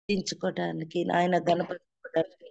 దించుకోవటానికి, నాయన గణపరచుకోవడానికి,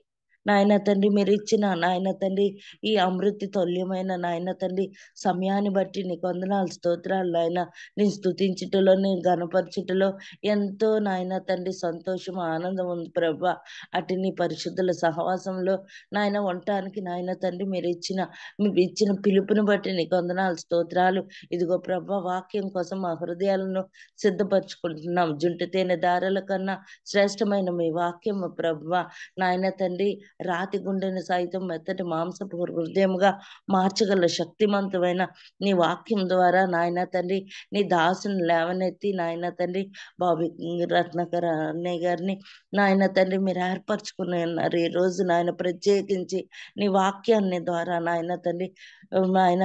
నాయన తండ్రి మీరిచ్చిన నాయన తండ్రి ఈ అమృతి తుల్యమైన నాయన తండ్రి సమయాన్ని బట్టి నీకు వందనాలు, స్తోత్రాలు నాయన. నేను స్తుతించుటలో, నేను గణపరచుటలో ఎంతో నాయన తండ్రి సంతోషం, ఆనందం ఉంది ప్రభా. అటు నీ పరిశుద్ధుల సహవాసంలో నాయన ఉండటానికి నాయన తండ్రి మీరు ఇచ్చిన పిలుపుని బట్టి నీకు వందనాలు, స్తోత్రాలు. ఇదిగో ప్రభా, వాక్యం కోసం మా హృదయాలను సిద్ధపరచుకుంటున్నాం. జుంటు తేనె దారుల కన్నా శ్రేష్టమైన మీ వాక్యము ప్రభువా. నాయన తండ్రి రాతి గుండెని సైతం మెత్తటి మాంసపు హృదయముగా మార్చగల శక్తివంతమైన నీ వాక్యం ద్వారా నాయన తండ్రి నీ దాసుని లేవనెత్తి నాయన తండ్రి బాబి రత్నాకర్ అన్నయ్య గారిని నాయన తండ్రి మీరు ఏర్పరచుకుని ఉన్నారు. ఈ రోజు నాయన ప్రత్యేకించి నీ వాక్యాన్ని ద్వారా నాయన తండ్రి నాయన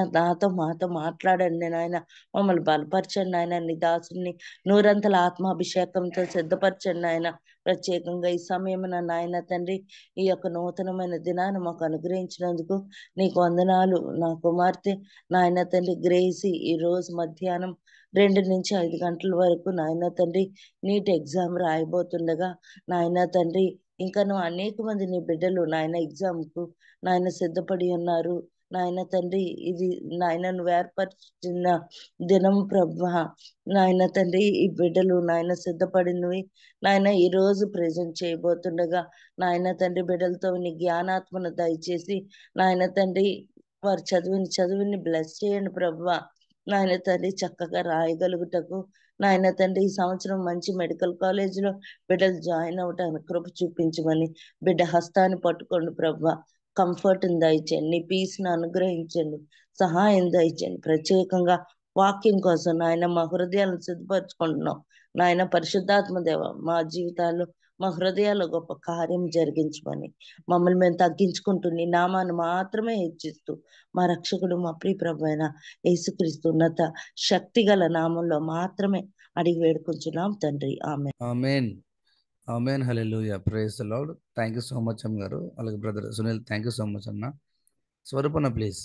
మాతో మాట్లాడండి నాయన. మమ్మల్ని బలపరచండి నాయన. నీ దాసుని నూరంతల ఆత్మాభిషేకంతో సిద్ధపరచండి నాయన. ప్రత్యేకంగా ఈ సమయమున నాయన తండ్రి ఈ యొక్క నూతనమైన దినాన్ని మాకు అనుగ్రహించినందుకు నీకు వందనాలు. నా కుమార్తె నాయన తండ్రి గ్రేసి ఈ రోజు మధ్యాహ్నం 2 నుంచి 5 గంటల వరకు నాయన తండ్రి నీట్ ఎగ్జామ్ రాయబోతుండగా నాయన తండ్రి ఇంకను అనేక మంది నీ బిడ్డలు నాయన ఎగ్జామ్ కు నాయన సిద్ధపడి ఉన్నారు. నాయన తండ్రి ఇది నాయన నువ్వు ఏర్పరిచిన దినం ప్రభా. నాయన తండ్రి ఈ బిడ్డలు నాయన సిద్ధపడినవి నాయన ఈ రోజు ప్రజెంట్ చేయబోతుండగా నాయన తండ్రి బిడ్డలతో నీ జ్ఞానాత్మను దయచేసి నాయన తండ్రి వారు చదువుని బ్లెస్ చేయండి ప్రభువా. నాయన తండ్రి చక్కగా రాయగలుగుటకు నాయన తండ్రి ఈ సంవత్సరం మంచి మెడికల్ కాలేజీలో బిడ్డలు జాయిన్ అవటానికి కృప చూపించమని బిడ్డ హస్తాన్ని పట్టుకోండి ప్రభువా. కంఫర్ట్ని దయచేయండి, నీ పీస్ని అనుగ్రహించండి, సహాయం దయచేయండి. ప్రత్యేకంగా వాక్యం కోసం నాయన మా హృదయాలను సిద్ధపరచుకుంటున్నాం. నాయన పరిశుద్ధాత్మ దేవ మా జీవితాల్లో మా హృదయాల్లో గొప్ప కార్యం జరిగించమని మమ్మల్ని మేము తగ్గించుకుంటూ నీ నామాన్ని మాత్రమే హెచ్చిస్తూ మా రక్షకుడు మా ప్రియ ప్రభు అయిన యేసుక్రీస్తు ఉన్నత శక్తి గల నామంలో మాత్రమే అడిగి వేడుకుంటున్నాం తండ్రి. ఆమె amen. Amen. Hallelujah. Praise the lord. Thank you so much అమ్మ గారు. అలాగే brother Sunil, thank you so much అన్న. స్వరూపన్న ప్లీజ్.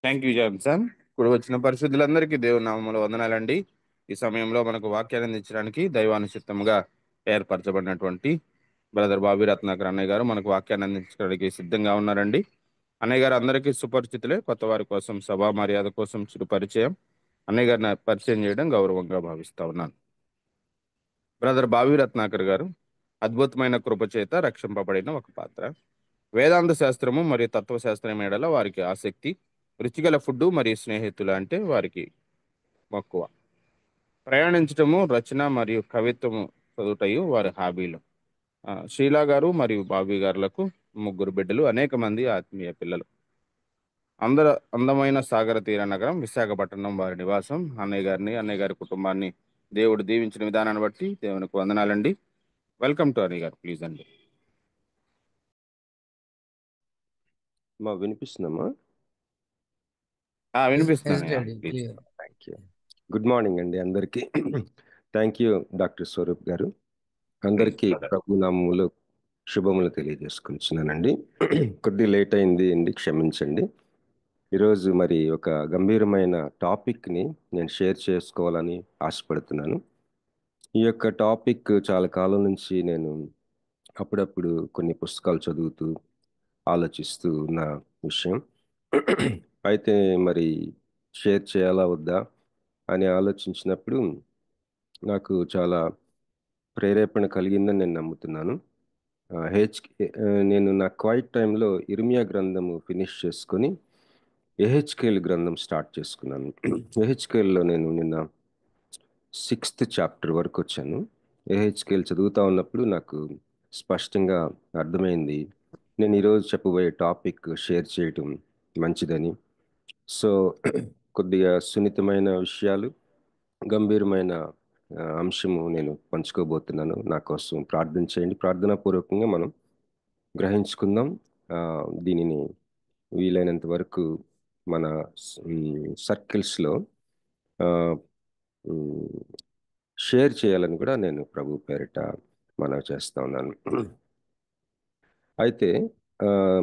Thank you Johnson. ఇప్పుడు వచ్చిన పరిశుద్ధులందరికీ దేవుని నామములో వందనాలండి. ఈ సమయంలో మనకు వాక్యాన్ని అందించడానికి దైవానుచిత్తముగా ఏర్పరచబడినటువంటి బ్రదర్ బాబీ రత్నాకర్ అన్నయ్య గారు మనకు వాక్యాన్ని అందించడానికి సిద్ధంగా ఉన్నారండి. అన్నయ్య గారు అందరికీ సుపరిచితులే. కొత్త వారి కోసం సభా మర్యాద కోసం చిరు పరిచయం. అన్నయ్య గారిని పరిచయం చేయడం గౌరవంగా భావిస్తా ఉన్నాను. బ్రదర్ బాబీ రత్నాకర్ గారు అద్భుతమైన కృపచేత రక్షింపబడిన ఒక పాత్ర. వేదాంత శాస్త్రము మరియు తత్వశాస్త్రం ఏడల వారికి ఆసక్తి. రుచిగల ఫుడ్ మరియు స్నేహితులు అంటే వారికి మక్కువ. ప్రయాణించటము, రచన మరియు కవిత్వము చదువుటయు వారి హాబీలు. షీలా గారు మరియు బాబీ గారులకు 3 బిడ్డలు, అనేక మంది ఆత్మీయ పిల్లలు. అందమైన సాగర తీర నగరం విశాఖపట్నం వారి నివాసం. అన్నయ్య గారి కుటుంబాన్ని దేవుడు దీవించిన విధానాన్ని బట్టి దేవునికి వందనాలండి. వెల్కమ్ టు అన్నయ్య గారు. ప్లీజ్ అండి. వినిపిస్తుందమ్మా? వినిపిస్తున్నాను. Thank you. గుడ్ మార్నింగ్ అండి అందరికీ. థ్యాంక్ యూ డాక్టర్ స్వరూప్ గారు. అందరికీ ప్రభు నామములో శుభములు తెలియజేసుకుంటున్నానండి. కొద్దిగా లేట్ అయింది అండి, క్షమించండి. ఈరోజు మరి ఒక గంభీరమైన టాపిక్ని నేను షేర్ చేసుకోవాలని ఆశపడుతున్నాను. ఈ యొక్క టాపిక్ చాలా కాలం నుంచి నేను అప్పుడప్పుడు కొన్ని పుస్తకాలు చదువుతూ ఆలోచిస్తూ ఉన్న విషయం. అయితే మరి షేర్ చేయాలా వద్దా అని ఆలోచించినప్పుడు నాకు చాలా ప్రేరేపణ కలిగిందని నేను నమ్ముతున్నాను. నేను నా క్వైట్ టైంలో ఇర్మియా గ్రంథము ఫినిష్ చేసుకొని ఎహెచ్కేల్ గ్రంథం స్టార్ట్ చేసుకున్నాను. ఎహెచ్కేల్లో నేను నిన్న 6th చాప్టర్ వరకు వచ్చాను. ఎహెచ్కేల్ చదువుతా ఉన్నప్పుడు నాకు స్పష్టంగా అర్థమైంది నేను ఈరోజు చెప్పబోయే టాపిక్ షేర్ చేయటం మంచిదని. సో కొద్దిగా సున్నితమైన విషయాలు, గంభీరమైన అంశము నేను పంచుకోబోతున్నాను. నా కోసం ప్రార్థన చేయండి. ప్రార్థనాపూర్వకంగా మనం గ్రహించుకుందాం. దీనిని వీలైనంత వరకు మన సర్కిల్స్లో షేర్ చేయాలని కూడా నేను ప్రభు పేరిట మనవి చేస్తా ఉన్నాను. అయితే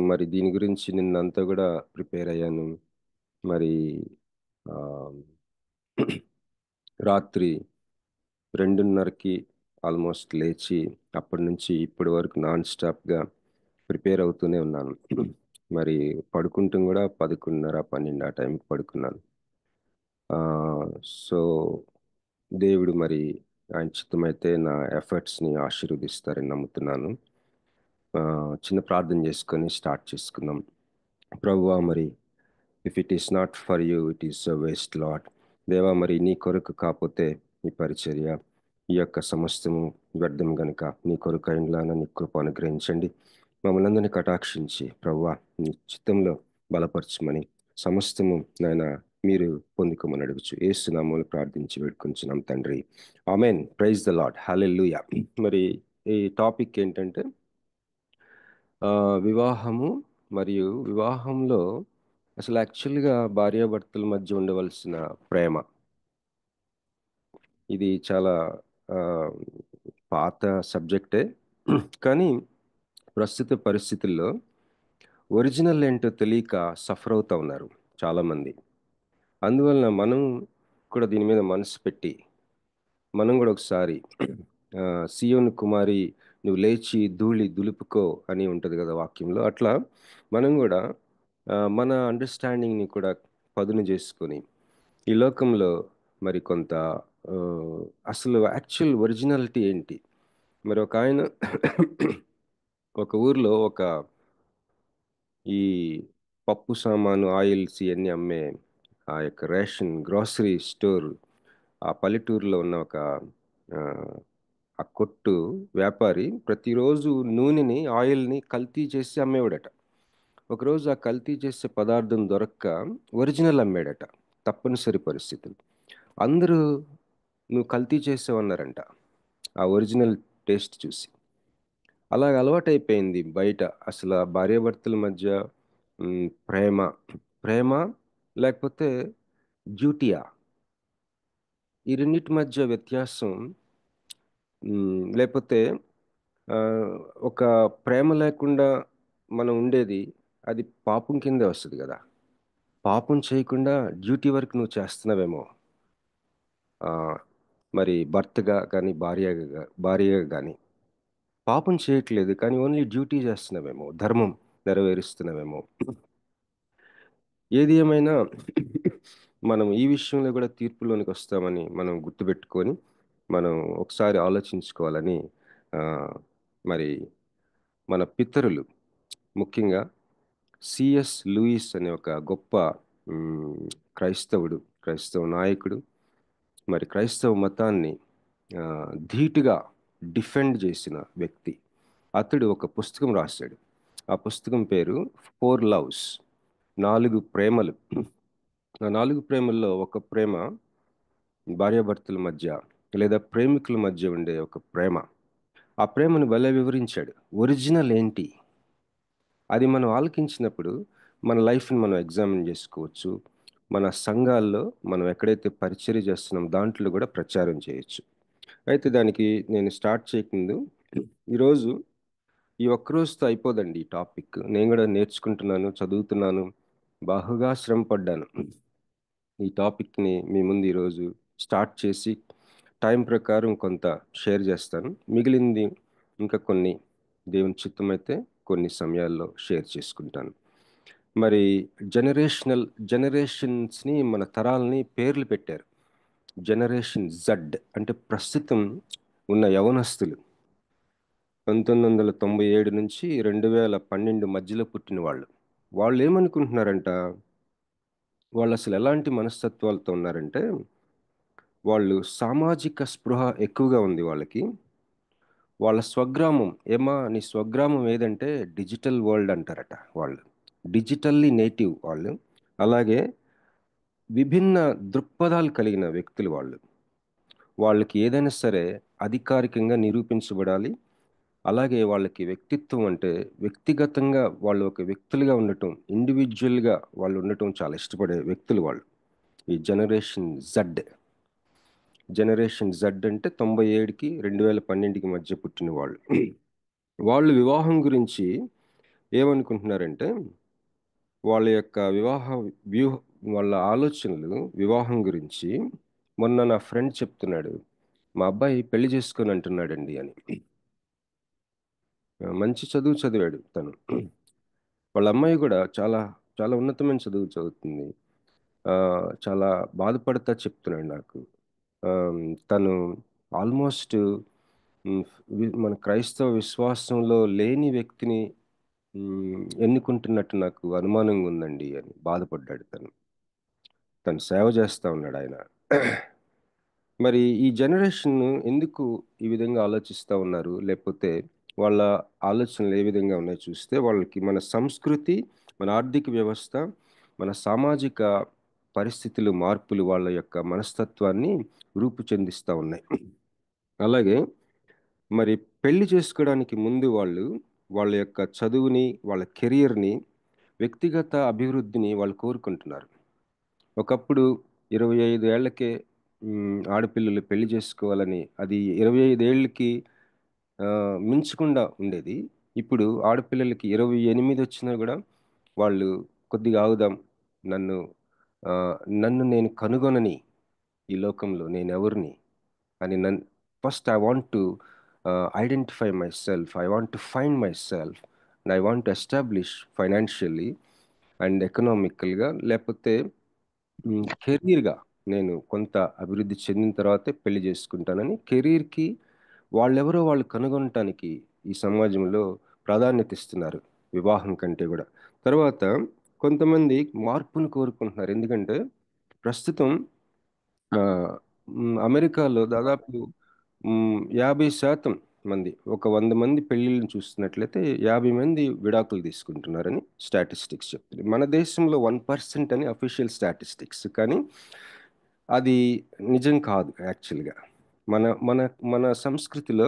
మరి దీని గురించి నిన్నంతా కూడా ప్రిపేర్ అయ్యాను. మరి రాత్రి 2:30కి ఆల్మోస్ట్ లేచి అప్పటి నుంచి ఇప్పటి వరకు నాన్ స్టాప్గా ప్రిపేర్ అవుతూనే ఉన్నాను. మరి పడుకుంటూ కూడా 11:30, 12 ఆ టైంకి పడుకున్నాను. సో దేవుడు మరి ఆయన చిత్తమైతే నా ఎఫర్ట్స్ని ఆశీర్వదిస్తారని నమ్ముతున్నాను. చిన్న ప్రార్థన చేసుకొని స్టార్ట్ చేసుకుందాం. ప్రభువా, మరి if it is not for you it is waste lot. దేవా, మరి నీ కొరకు కాకపోతే ఈ పరిచర్య, ఈ యొక్క సమస్తము వ్యర్థం గనుక నీ కొరకు అయినలాన నీ కృప అనుగ్రహించండి. మమ్మల్ని అందరినీ కటాక్షించి ప్రభువా నీ చిత్తంలో బలపరచమని సమస్తము నాయన మీరు పొందుకోమని అడుగుచు ఏసునామములో ప్రార్థించి వేడుకొంచున్నాం తండ్రి. Amen. Praise the lord. Hallelujah. మరి ఈ టాపిక్ ఏంటంటే వివాహము మరియు వివాహంలో అసలు యాక్చువల్గా భార్యాభర్తల మధ్య ఉండవలసిన ప్రేమ. ఇది చాలా పాత సబ్జెక్టే, కానీ ప్రస్తుత పరిస్థితుల్లో ఒరిజినల్ ఏంటో తెలియక సఫర్ అవుతూ ఉన్నారు చాలామంది. అందువలన మనం కూడా దీని మీద మనసు పెట్టి మనం కూడా ఒకసారి సియోను కుమారి నువ్వు లేచి ధూళి దులుపుకో అని ఉంటుంది కదా వాక్యంలో, అట్లా మనం కూడా మన అండర్స్టాండింగ్ని కూడా పదును చేసుకొని ఈ లోకంలో మరి కొంత అసలు యాక్చువల్ ఒరిజినాలిటీ ఏంటి. మరి ఒక ఆయన ఒక ఊర్లో ఒక ఈ పప్పు సామాను, ఆయిల్స్ ఇవన్నీ అమ్మే ఆ యొక్క రేషన్ గ్రాసరీ స్టోర్ ఆ పల్లెటూరులో ఉన్న ఒక ఆ కొట్టు వ్యాపారి ప్రతిరోజు నూనెని, ఆయిల్ని కల్తీ చేసి అమ్మేవాడట. ఒకరోజు ఆ కల్తీ చేసే పదార్థం దొరక్క ఒరిజినల్ అమ్మాడట. తప్పనిసరి పరిస్థితులు. అందరూ నువ్వు కల్తీ చేసావన్నారంట ఆ ఒరిజినల్ టేస్ట్ చూసి. అలాగ అలవాటైపోయింది బయట అసలు ఆ భార్యాభర్తల మధ్య ప్రేమ ప్రేమ లేకపోతే డ్యూటీయా, ఈ రెండింటి మధ్య వ్యత్యాసం. లేకపోతే ఒక ప్రేమ లేకుండా మనం ఉండేది, అది పాపం కిందే వస్తుంది కదా. పాపం చేయకుండా డ్యూటీ వరకు నువ్వు చేస్తున్నావేమో, మరి భర్తగా కానీ భార్యగా కానీ పాపం చేయట్లేదు కానీ ఓన్లీ డ్యూటీ చేస్తున్నావేమో, ధర్మం నెరవేరుస్తున్నావేమో. ఏది ఏమైనా మనం ఈ విషయంలో కూడా తీర్పులోనికి వస్తామని మనం గుర్తుపెట్టుకొని మనం ఒకసారి ఆలోచించుకోవాలని మరి మన పితరులు, ముఖ్యంగా సిఎస్ లూయిస్ అనే ఒక గొప్ప క్రైస్తవ నాయకుడు, మరి క్రైస్తవ మతాన్ని ధీటుగా డిఫెండ్ చేసిన వ్యక్తి. అతడు ఒక పుస్తకం రాశాడు. ఆ పుస్తకం పేరు 4 Loves, 4 ప్రేమలు. ఆ 4 ప్రేమల్లో ఒక ప్రేమ భార్యాభర్తల మధ్య లేదా ప్రేమికుల మధ్య ఉండే ఒక ప్రేమ. ఆ ప్రేమను భలే వివరించాడు. ఒరిజినల్ ఏంటి అది మనం ఆలకించినప్పుడు మన లైఫ్ని మనం ఎగ్జామిన్ చేసుకోవచ్చు. మన సంఘాల్లో మనం ఎక్కడైతే పరిచర్య చేస్తున్నాం దాంట్లో కూడా ప్రచారం చేయొచ్చు. అయితే దానికి నేను స్టార్ట్ చేయకముందు, ఈరోజు ఈ ఒక్కరోజుతో అయిపోదండి ఈ టాపిక్. నేను కూడా నేర్చుకుంటున్నాను, చదువుతున్నాను, బాగా శ్రమ పడ్డాను. ఈ టాపిక్ని మీ ముందు ఈరోజు స్టార్ట్ చేసి టైం ప్రకారం కొంత షేర్ చేస్తాను. మిగిలింది ఇంకా కొన్ని దేవుని చిత్తమైతే కొన్ని సమయాల్లో షేర్ చేసుకుంటాను. మరి జనరేషన్స్ని, మన తరాలని పేర్లు పెట్టారు. జనరేషన్ జడ్ అంటే ప్రస్తుతం ఉన్న యవనస్తులు, 1997 నుంచి 2012 మధ్యలో పుట్టిన వాళ్ళు ఏమనుకుంటున్నారంట, వాళ్ళు అసలు ఎలాంటి మనస్తత్వాలతో ఉన్నారంటే, వాళ్ళు సామాజిక స్పృహ ఎక్కువగా ఉంది వాళ్ళకి. వాళ్ళ స్వగ్రామం నీ స్వగ్రామం ఏదంటే డిజిటల్ వరల్డ్ అంటారట. వాళ్ళు డిజిటల్లీ నేటివ్ వాళ్ళు. అలాగే విభిన్న దృక్పథాలు కలిగిన వ్యక్తులు వాళ్ళకి ఏదైనా సరే అధికారికంగా నిరూపించబడాలి. అలాగే వాళ్ళకి వ్యక్తిత్వం అంటే వ్యక్తిగతంగా వాళ్ళు ఒక వ్యక్తులుగా ఉండటం, ఇండివిజువల్గా వాళ్ళు ఉండటం చాలా ఇష్టపడే వ్యక్తులు వాళ్ళు. ఈ జనరేషన్ జడ్ అంటే 97కి 2012కి మధ్య పుట్టిన వాళ్ళు వివాహం గురించి ఏమనుకుంటున్నారంటే, వాళ్ళ యొక్క వాళ్ళ ఆలోచనలు వివాహం గురించి. మొన్న నా ఫ్రెండ్ చెప్తున్నాడు, మా అబ్బాయి పెళ్లి చేసుకొని అంటున్నాడండి అని. మంచి చదువు చదివాడు తను. వాళ్ళ అమ్మాయి కూడా చాలా చాలా ఉన్నతమైన చదువు చదువుతుంది. చాలా బాధపడతా చెప్తున్నాడు నాకు. తను ఆల్మోస్ట్ మన క్రైస్తవ విశ్వాసంలో లేని వ్యక్తిని ఎన్నుకుంటున్నట్టు నాకు అనుమానంగా ఉందండి అని బాధపడ్డాడు తను సేవ చేస్తా ఉన్నాడు ఆయన. మరి ఈ జనరేషన్ ఎందుకు ఈ విధంగా ఆలోచిస్తూ ఉన్నారు, లేకపోతే వాళ్ళ ఆలోచనలు ఏ విధంగా ఉన్నాయో చూస్తే వాళ్ళకి మన సంస్కృతి, మన ఆర్థిక వ్యవస్థ, మన సామాజిక పరిస్థితులు, మార్పులు వాళ్ళ యొక్క మనస్తత్వాన్ని రూపు చెందిస్తూ ఉన్నాయి. అలాగే మరి పెళ్లి చేసుకోవడానికి ముందు వాళ్ళ యొక్క చదువుని, వాళ్ళ కెరియర్ని, వ్యక్తిగత అభివృద్ధిని వాళ్ళు కోరుకుంటున్నారు. ఒకప్పుడు 25 ఏళ్లకే ఆడపిల్లలు పెళ్లి చేసుకోవాలని, అది 25 ఏళ్ళకి మించకుండా ఉండేది. ఇప్పుడు ఆడపిల్లలకి 28 వచ్చినా కూడా వాళ్ళు కొద్దిగా ఆగుదాం, నన్ను నేను కనుగొనని ఈ లోకంలో నేను ఎవరిని అని first I want to identify myself, I want to find myself and I want to establish financially and ఎకనామికల్గా, లేకపోతే కెరీర్గా నేను కొంత అభివృద్ధి చెందిన తర్వాతే పెళ్లి చేసుకుంటానని కెరీర్కి వాళ్ళెవరో వాళ్ళు కనుగొనటానికి ఈ సమాజంలో ప్రాధాన్యత ఇస్తున్నారు వివాహం కంటే కూడా. తర్వాత కొంతమంది మార్పును కోరుకుంటున్నారు. ఎందుకంటే ప్రస్తుతం అమెరికాలో దాదాపు 50% మంది, ఒక 100 మంది పెళ్ళిళ్ళని చూస్తున్నట్లయితే 50 మంది విడాకులు తీసుకుంటున్నారని స్టాటిస్టిక్స్ చెప్తుంది. మన దేశంలో 1% అని అఫీషియల్ స్టాటిస్టిక్స్, కానీ అది నిజం కాదు యాక్చువల్గా. మన మన మన సంస్కృతిలో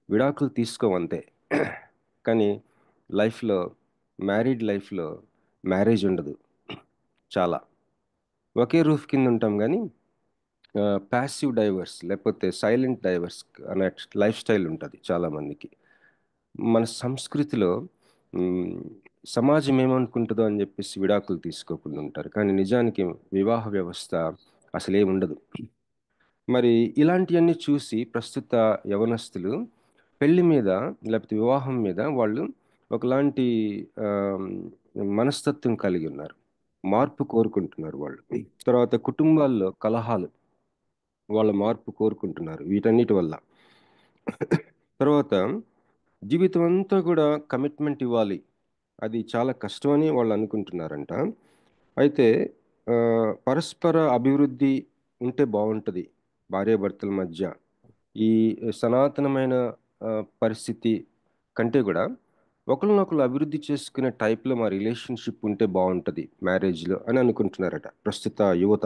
విడాకులు తీసుకోవంతే, కానీ మ్యారీడ్ లైఫ్లో మ్యారేజ్ ఉండదు. చాలా ఒకే రూఫ్ కింద ఉంటాం, కానీ ప్యాసివ్ డైవర్స్ లేకపోతే సైలెంట్ డైవర్స్ అనే లైఫ్ స్టైల్ ఉంటుంది చాలామందికి. మన సంస్కృతిలో సమాజం ఏమనుకుంటుందో అని చెప్పేసి విడాకులు తీసుకోకుండా ఉంటారు, కానీ నిజానికి వివాహ వ్యవస్థ అసలేముండదు. మరి ఇలాంటివన్నీ చూసి ప్రస్తుత యవనస్తులు పెళ్లి మీద లేకపోతే వివాహం మీద వాళ్ళు ఒకలాంటి మనస్తత్వం కలిగి ఉన్నారు, మార్పు కోరుకుంటున్నారు వాళ్ళు. తర్వాత కుటుంబాల్లో కలహాలు, వాళ్ళ మార్పు కోరుకుంటున్నారు వీటన్నిటి వల్ల. తర్వాత జీవితం అంతా కూడా కమిట్మెంట్ ఇవ్వాలి, అది చాలా కష్టమని వాళ్ళు అనుకుంటున్నారంట. అయితే పరస్పర అభివృద్ధి ఉంటే బాగుంటుంది భార్యాభర్తల మధ్య. ఈ సనాతనమైన పరిస్థితి కంటే కూడా ఒకరినొకరు అభివృద్ధి చేసుకునే టైప్లో మా రిలేషన్షిప్ ఉంటే బాగుంటుంది మ్యారేజ్లో అని అనుకుంటున్నారట ప్రస్తుత యువత.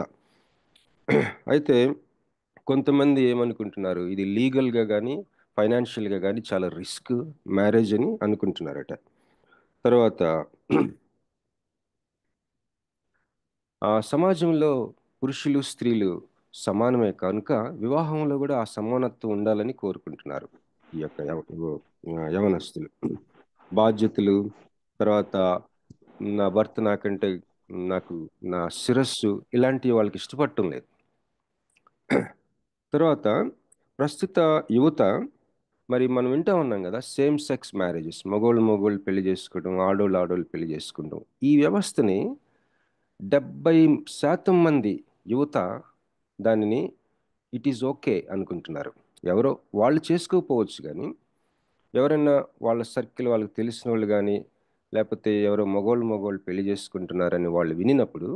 అయితే కొంతమంది ఏమనుకుంటున్నారు, ఇది లీగల్గా కానీ ఫైనాన్షియల్గా కానీ చాలా రిస్క్ మ్యారేజ్ అని అనుకుంటున్నారట. తర్వాత సమాజంలో పురుషులు స్త్రీలు సమానమే కనుక వివాహంలో కూడా ఆ సమానత్వం ఉండాలని కోరుకుంటున్నారు ఈ యొక్క యవనస్తులు. బాధ్యతలు, తర్వాత నా భర్త నాకంటే నా శిరస్సు, ఇలాంటివి వాళ్ళకి ఇష్టపడటం లేదు. తర్వాత ప్రస్తుత యువత, మరి మనం వింటా ఉన్నాం కదా, సేమ్ సెక్స్ మ్యారేజెస్, మగోళ్ళు పెళ్లి చేసుకోవడం, ఆడోళ్ళు పెళ్లి చేసుకోవడం. ఈ వ్యవస్థని 70% మంది యువత దానిని ఇట్ ఈజ్ ఓకే అనుకుంటున్నారు. ఎవరో వాళ్ళు చేసుకోకపోవచ్చు, కానీ ఎవరైనా వాళ్ళ సర్కిల్, వాళ్ళకి తెలిసిన వాళ్ళు కానీ, లేకపోతే ఎవరో మగోళ్ళు పెళ్లి చేసుకుంటున్నారని వాళ్ళు వినినప్పుడు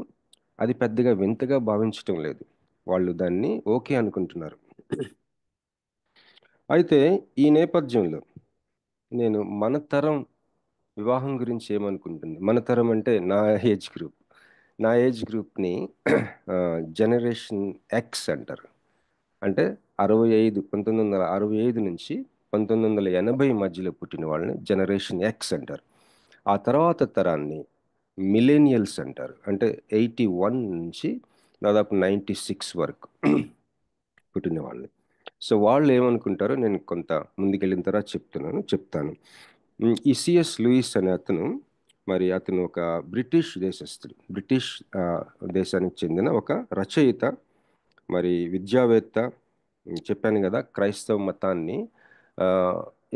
అది పెద్దగా వింతగా భావించటం లేదు, వాళ్ళు దాన్ని ఓకే అనుకుంటున్నారు. అయితే ఈ నేపథ్యంలో నేను మన తరం వివాహం గురించి ఏమనుకుంటుంది, మన తరం అంటే నా ఏజ్ గ్రూప్ని జనరేషన్ ఎక్స్ అంటారు. అంటే 1965 నుంచి 1980 మధ్యలో పుట్టిన వాళ్ళని జనరేషన్ ఎక్స్ అంటారు. ఆ తర్వాత తరాన్ని మిలేనియల్స్ అంటారు. అంటే 81 నుంచి దాదాపు 96 వరకు పుట్టిన వాళ్ళని. సో వాళ్ళు ఏమనుకుంటారో నేను కొంత ముందుకెళ్ళిన తర్వాత చెప్తాను. ఈ సిఎస్ లూయిస్ అనే అతను ఒక బ్రిటిష్ దేశస్థుడు, బ్రిటిష్ దేశానికి చెందిన ఒక రచయిత, మరి విద్యావేత్త, చెప్పాను కదా, క్రైస్తవ మతాన్ని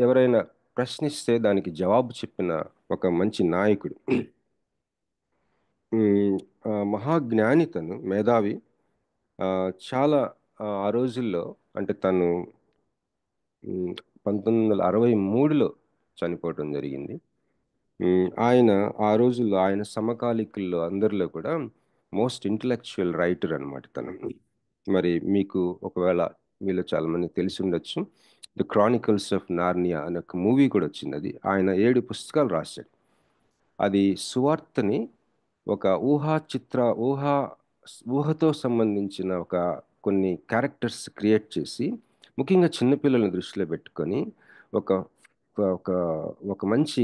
ఎవరైనా ప్రశ్నిస్తే దానికి జవాబు చెప్పిన ఒక మంచి నాయకుడు. మహాజ్ఞాని, తను మేధావి. చాలా ఆ రోజుల్లో, అంటే తను 1963లో చనిపోవటం జరిగింది. ఆయన ఆ రోజుల్లో ఆయన సమకాలికుల్లో అందరిలో కూడా మోస్ట్ ఇంటలెక్చువల్ రైటర్ అనమాట తను. మరి మీకు ఒకవేళ మీలో చాలా మంది తెలిసి ఉండొచ్చు, ది క్రానికల్స్ ఆఫ్ నార్నియా అనే ఒక మూవీ కూడా వచ్చింది. అది ఆయన 7 పుస్తకాలు రాశాడు. అది సువార్తని ఒక ఊహతో సంబంధించిన కొన్ని క్యారెక్టర్స్ క్రియేట్ చేసి, ముఖ్యంగా చిన్నపిల్లల్ని దృష్టిలో పెట్టుకొని ఒక ఒక ఒక మంచి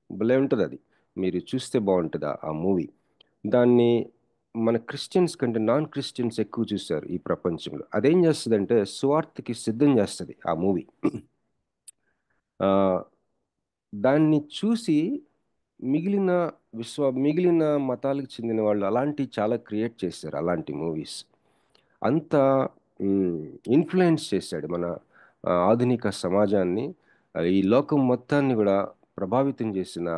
భలే ఉంటుంది. అది మీరు చూస్తే బాగుంటుంది ఆ మూవీ. దాన్ని మన క్రిస్టియన్స్ కంటే నాన్ క్రిస్టియన్స్ ఎక్కువ చూశారు ఈ ప్రపంచంలో. అదేం చేస్తుందంటే సువార్తకి సిద్ధం చేస్తుంది ఆ మూవీ. దాన్ని చూసి మిగిలిన మతాలకు చెందిన వాళ్ళు అలాంటి చాలా క్రియేట్ చేశారు, అలాంటి మూవీస్. అంత ఇన్ఫ్లుయెన్స్ చేశాడు మన ఆధునిక సమాజాన్ని, ఈ లోకం మొత్తాన్ని కూడా ప్రభావితం చేసిన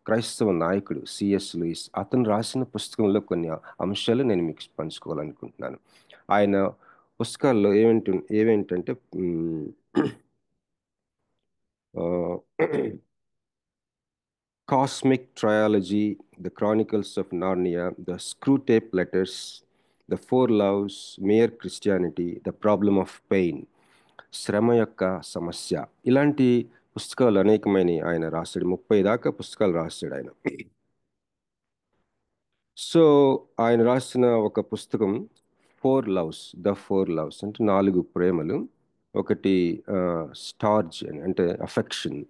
క్రైస్తవ నాయకుడు సిఎస్ లూయిస్. అతను రాసిన పుస్తకంలో కొన్ని అంశాలు నేను మీకు పంచుకోవాలనుకుంటున్నాను. ఆయన పుస్తకాల్లో ఏవేంటంటే Cosmic Trilogy, The Chronicles of Narnia, The Screwtape Letters, The Four Loves, Mere Christianity, The Problem of Pain, శ్రమ యొక్క సమస్య, ఇలాంటి పుస్తకాలు అనేకమైన ఆయన రాశాడు. 30 దాకా పుస్తకాలు రాశాడు ఆయన. సో ఆయన రాసిన ఒక పుస్తకం ద ఫోర్ లవ్స్ అంటే 4 ప్రేమలు. ఒకటి స్టార్జ్ అంటే అఫెక్షన్,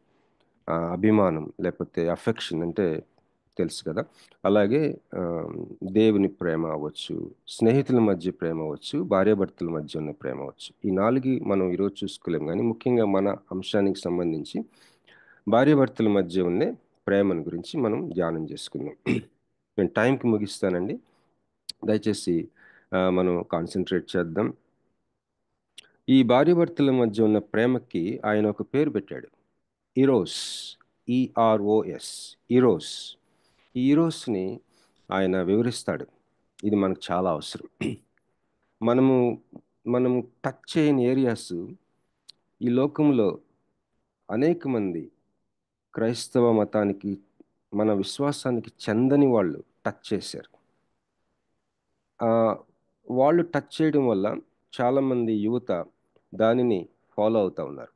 అభిమానం, లేకపోతే అఫెక్షన్ అంటే తెలుసు కదా. అలాగే దేవుని ప్రేమ అవ్వచ్చు, స్నేహితుల మధ్య ప్రేమ అవ్వచ్చు, భార్యాభర్తల మధ్య ఉన్న ప్రేమ అవ్వచ్చు. ఈ 4 మనం ఈరోజు చూసుకోలేం, కానీ ముఖ్యంగా మన అంశానికి సంబంధించి భార్యాభర్తల మధ్య ఉండే ప్రేమను గురించి మనం ధ్యానం చేసుకుందాం. నేను టైంకి ముగిస్తానండి, దయచేసి మనం కాన్సన్ట్రేట్ చేద్దాం. ఈ భార్యాభర్తల మధ్య ఉన్న ప్రేమకి ఆయన ఒక పేరు పెట్టాడు, ఈరోస్, EROS, ఈరోస్. ఈ ఈరోస్ని ఆయన వివరిస్తాడు. ఇది మనకు చాలా అవసరం. మనము టచ్ చేయని ఏరియాస్ ఈ లోకంలో అనేక మంది క్రైస్తవ మతానికి, మన విశ్వాసానికి చెందని వాళ్ళు టచ్ చేశారు. వాళ్ళు టచ్ చేయడం వల్ల చాలామంది యువత దానిని ఫాలో అవుతూ ఉన్నారు.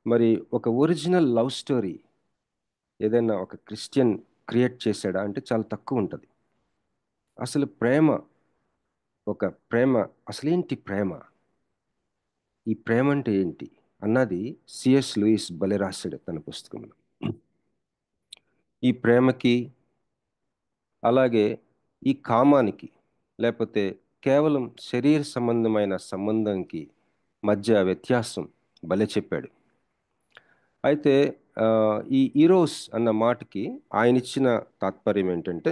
మరి ఒక ఒరిజినల్ లవ్ స్టోరీ ఏదైనా ఒక క్రిస్టియన్ క్రియేట్ చేశాడా అంటే చాలా తక్కువ ఉంటుంది. అసలు అసలేంటి ప్రేమ, ఈ ప్రేమ అంటే ఏంటి అన్నది సిఎస్ లూయిస్ భలే రాశాడు తన పుస్తకంలో. ఈ ప్రేమకి, అలాగే ఈ కామానికి, లేకపోతే కేవలం శరీర సంబంధమైన సంబంధంకి మధ్య వ్యత్యాసం భలే చెప్పాడు. అయితే ఈ ఈరోస్ అన్న మాటకి ఆయన ఇచ్చిన తాత్పర్యం ఏంటంటే,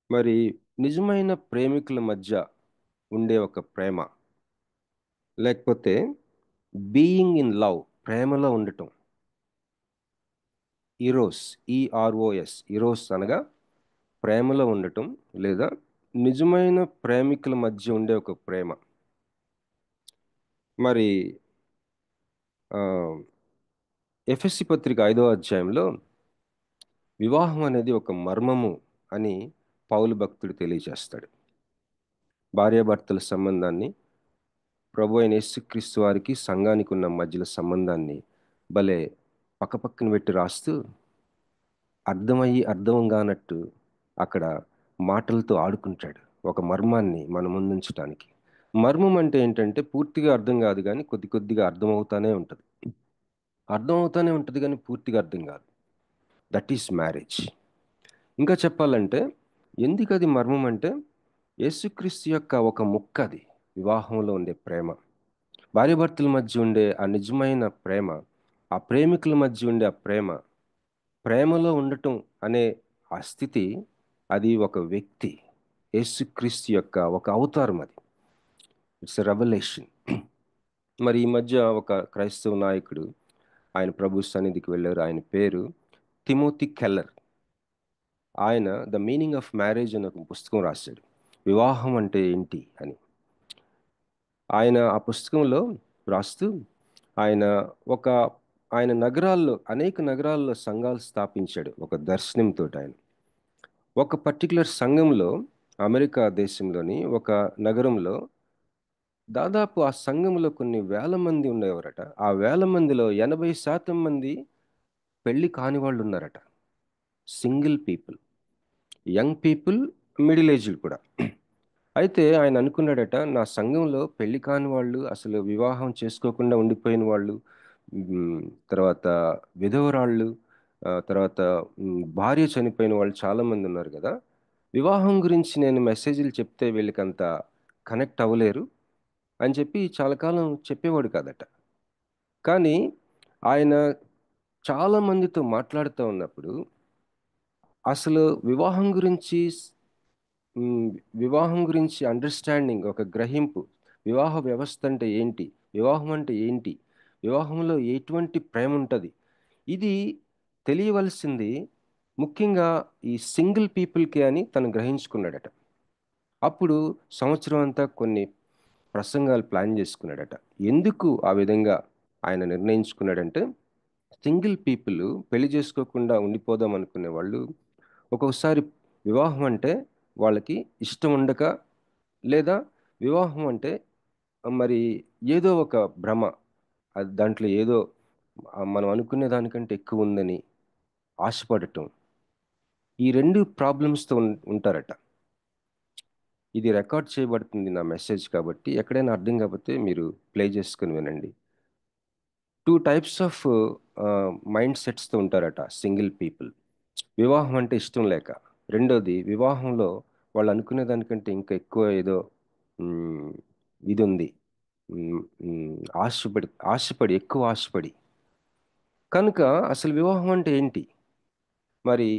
మరి నిజమైన ప్రేమికుల మధ్య ఉండే ఒక ప్రేమ, లేకపోతే బీయింగ్ ఇన్ లవ్, ప్రేమలో ఉండటం, ఈరోస్, EROS, ఈరోస్ అనగా ప్రేమలో ఉండటం, లేదా నిజమైన ప్రేమికుల మధ్య ఉండే ఒక ప్రేమ. మరి ఎఫెసీ పత్రిక 5వ అధ్యాయంలో వివాహం అనేది ఒక మర్మము అని పౌలు భక్తుడు తెలియజేస్తాడు. భార్యాభర్తల సంబంధాన్ని, ప్రభు అయిన యేసుక్రీస్తు వారికి సంఘానికి ఉన్న మధ్యలో సంబంధాన్ని భలే పక్కపక్కన పెట్టి రాస్తూ, అర్థం కానట్టు అక్కడ మాటలతో ఆడుకుంటాడు ఒక మర్మాన్ని మన ముందుంచడానికి. మర్మం అంటే ఏంటంటే పూర్తిగా అర్థం కాదు, కానీ కొద్దిగా అర్థమవుతానే ఉంటుంది కానీ పూర్తిగా అర్థం కాదు. That is marriage. ఇంకా చెప్పాలంటే ఎందుకు అది మర్మం అంటే, యేసుక్రీస్తు యొక్క ఒక ముక్క అది వివాహంలో ఉండే ప్రేమ. భార్యాభర్తల మధ్య ఉండే ఆ నిజమైన ప్రేమ ఆ ప్రేమికుల మధ్య ఉండే ఆ ప్రేమలో ఉండటం అనే ఆ స్థితి, అది ఒక వ్యక్తి, యేసుక్రీస్తు యొక్క ఒక అవతారం. అది ఇట్స్ ఎ రెవల్యూషన్. మరి ఈ మధ్య ఒక క్రైస్తవ నాయకుడు ఆయన ప్రభు సన్నిధికి వెళ్ళారు. ఆయన పేరు తిమోతి కెల్లర్. ఆయన ద మీనింగ్ ఆఫ్ మ్యారేజ్ అని ఒక పుస్తకం రాశాడు, వివాహం అంటే ఏంటి అని. ఆయన ఆ పుస్తకంలో రాస్తూ ఆయన ఒక ఆయన అనేక నగరాల్లో సంఘాలు స్థాపించాడు ఒక దర్శనంతో. ఆయన ఒక పర్టికులర్ సంఘంలో, అమెరికా దేశంలోని ఒక నగరంలో దాదాపు ఆ సంఘంలో కొన్ని వేల మంది ఉండేవారట. ఆ వేల మందిలో 80% మంది పెళ్లి కాని వాళ్ళు ఉన్నారట. Single people, young people, middle aged కూడా. అయితే ఆయన అనుకున్నాడట, నా సంఘంలో పెళ్లి కాని వాళ్ళు, అసలు వివాహం చేసుకోకుండా ఉండిపోయిన వాళ్ళు, తర్వాత విధవరాళ్ళు, తర్వాత భార్య చనిపోయిన వాళ్ళు చాలామంది ఉన్నారు కదా. వివాహం గురించి నేను మెసేజ్లు చెప్తే వీళ్ళకంత కనెక్ట్ అవ్వలేరు అని చెప్పి చాలా కాలం చెప్పేవాడు కాదట. కానీ ఆయన చాలా మందితో మాట్లాడుతూ ఉన్నప్పుడు అసలు వివాహం గురించి అండర్స్టాండింగ్, ఒక గ్రహింపు, వివాహ వ్యవస్థ అంటే ఏంటి, వివాహం అంటే ఏంటి, వివాహంలో ఎటువంటి ప్రేమ ఉంటుంది, ఇది తెలియవలసింది ముఖ్యంగా ఈ సింగిల్ పీపుల్కే అని తను గ్రహించుకున్నాడట. అప్పుడు సంవత్సరం అంతా కొన్ని ప్రసంగాలు ప్లాన్ చేసుకున్నాడట. ఎందుకు ఆ విధంగా ఆయన నిర్ణయించుకున్నాడంటే, సింగిల్ పీపుల్ పెళ్లి చేసుకోకుండా ఉండిపోదాం అనుకునే వాళ్ళు ఒక్కొక్కసారి వివాహం అంటే వాళ్ళకి ఇష్టం ఉండక, లేదా వివాహం అంటే మరి ఏదో ఒక భ్రమ, దాంట్లో ఏదో మనం అనుకునే దానికంటే ఎక్కువ ఉందని ఆశపడటం, ఈ రెండు ప్రాబ్లమ్స్తో ఉంటారట. ఇది రికార్డ్ చేయబడుతుంది నా మెసేజ్, కాబట్టి ఎక్కడైనా అర్థం కాకపోతే మీరు ప్లే చేసుకుని వినండి. 2 టైప్స్ ఆఫ్ మైండ్ సెట్స్తో ఉంటారట సింగిల్ పీపుల్. వివాహం అంటే ఇష్టం లేక, రెండోది వివాహంలో వాళ్ళు అనుకునే దానికంటే ఇంకా ఎక్కువ ఏదో ఇది ఉంది, ఎక్కువ ఆశపడి. కనుక అసలు వివాహం అంటే ఏంటి? మరి